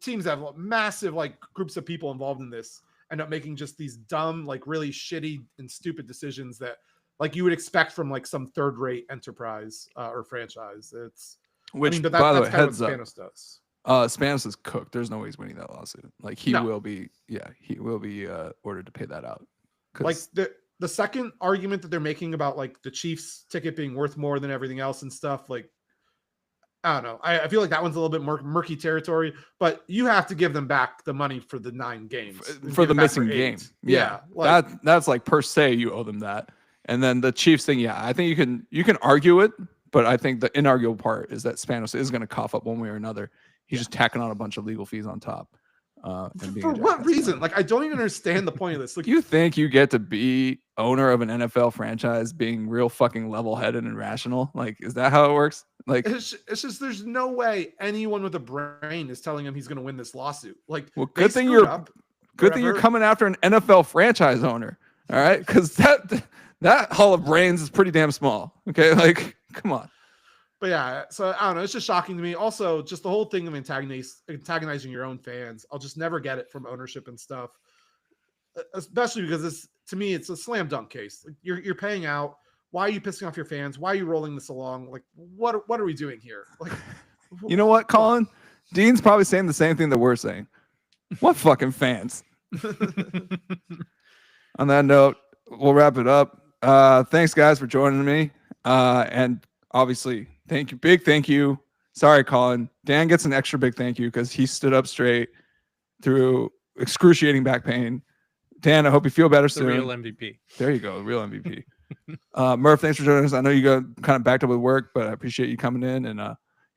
teams have massive like groups of people involved in this end up making just these dumb, like really shitty and stupid decisions that like you would expect from like some third-rate enterprise or franchise. Which, but by the way, that's kind of heads what up. Spanos does. Spanos is cooked. There's no way he's winning that lawsuit. Like, he No. will be. Yeah, he will be ordered to pay that out. 'Cause- Like the second argument that they're making about like the Chiefs ticket being worth more than everything else and stuff, like I don't know. I feel like that one's a little bit more murky territory, but you have to give them back the money for the 9 games and for give the it back missing 8. game. Yeah, like, that's like per se you owe them that. And then the Chiefs thing, yeah, I think you can argue it, but I think the inarguable part is that Spanos is going to cough up one way or another. He's just tacking on a bunch of legal fees on top. And being for a what jackass reason? about it. Like, I don't even understand the point of this. Like, You think you get to be owner of an NFL franchise being real fucking level-headed and rational? Like, is that how it works? Like, it's just there's no way anyone with a brain is telling him he's going to win this lawsuit. Like, well, they good thing screwed you're up, good thing you're whatever. coming after an NFL franchise owner. All right, because that hall of brains is pretty damn small. Okay, like, come on. But yeah, so I don't know. It's just shocking to me. Also, just the whole thing of antagonizing your own fans. I'll just never get it from ownership and stuff. Especially because to me, it's a slam dunk case. Like, you're paying out. Why are you pissing off your fans? Why are you rolling this along? Like, what are we doing here? Like, You know what, Collin? Dean's probably saying the same thing that we're saying. What fucking fans? On that note, we'll wrap it up. Thanks, guys, for joining me. And obviously, big thank you. Sorry, Collin. Dan gets an extra big thank you because he stood up straight through excruciating back pain. Dan, I hope you feel better the soon. real MVP. There you go, real MVP. Murph, thanks for joining us. I know you got kind of backed up with work, but I appreciate you coming in. And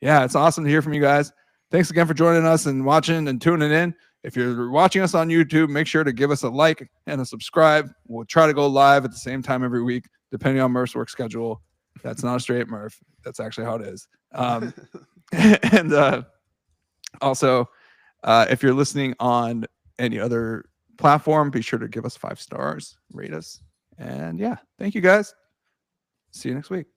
yeah, it's awesome to hear from you guys. Thanks again for joining us and watching and tuning in. If you're watching us on YouTube, make sure to give us a like and a subscribe. We'll try to go live at the same time every week, depending on Murph's work schedule. That's not a straight Murph. That's actually how it is. And also, if you're listening on any other platform, be sure to give us 5 stars, rate us. And yeah, thank you guys. See you next week.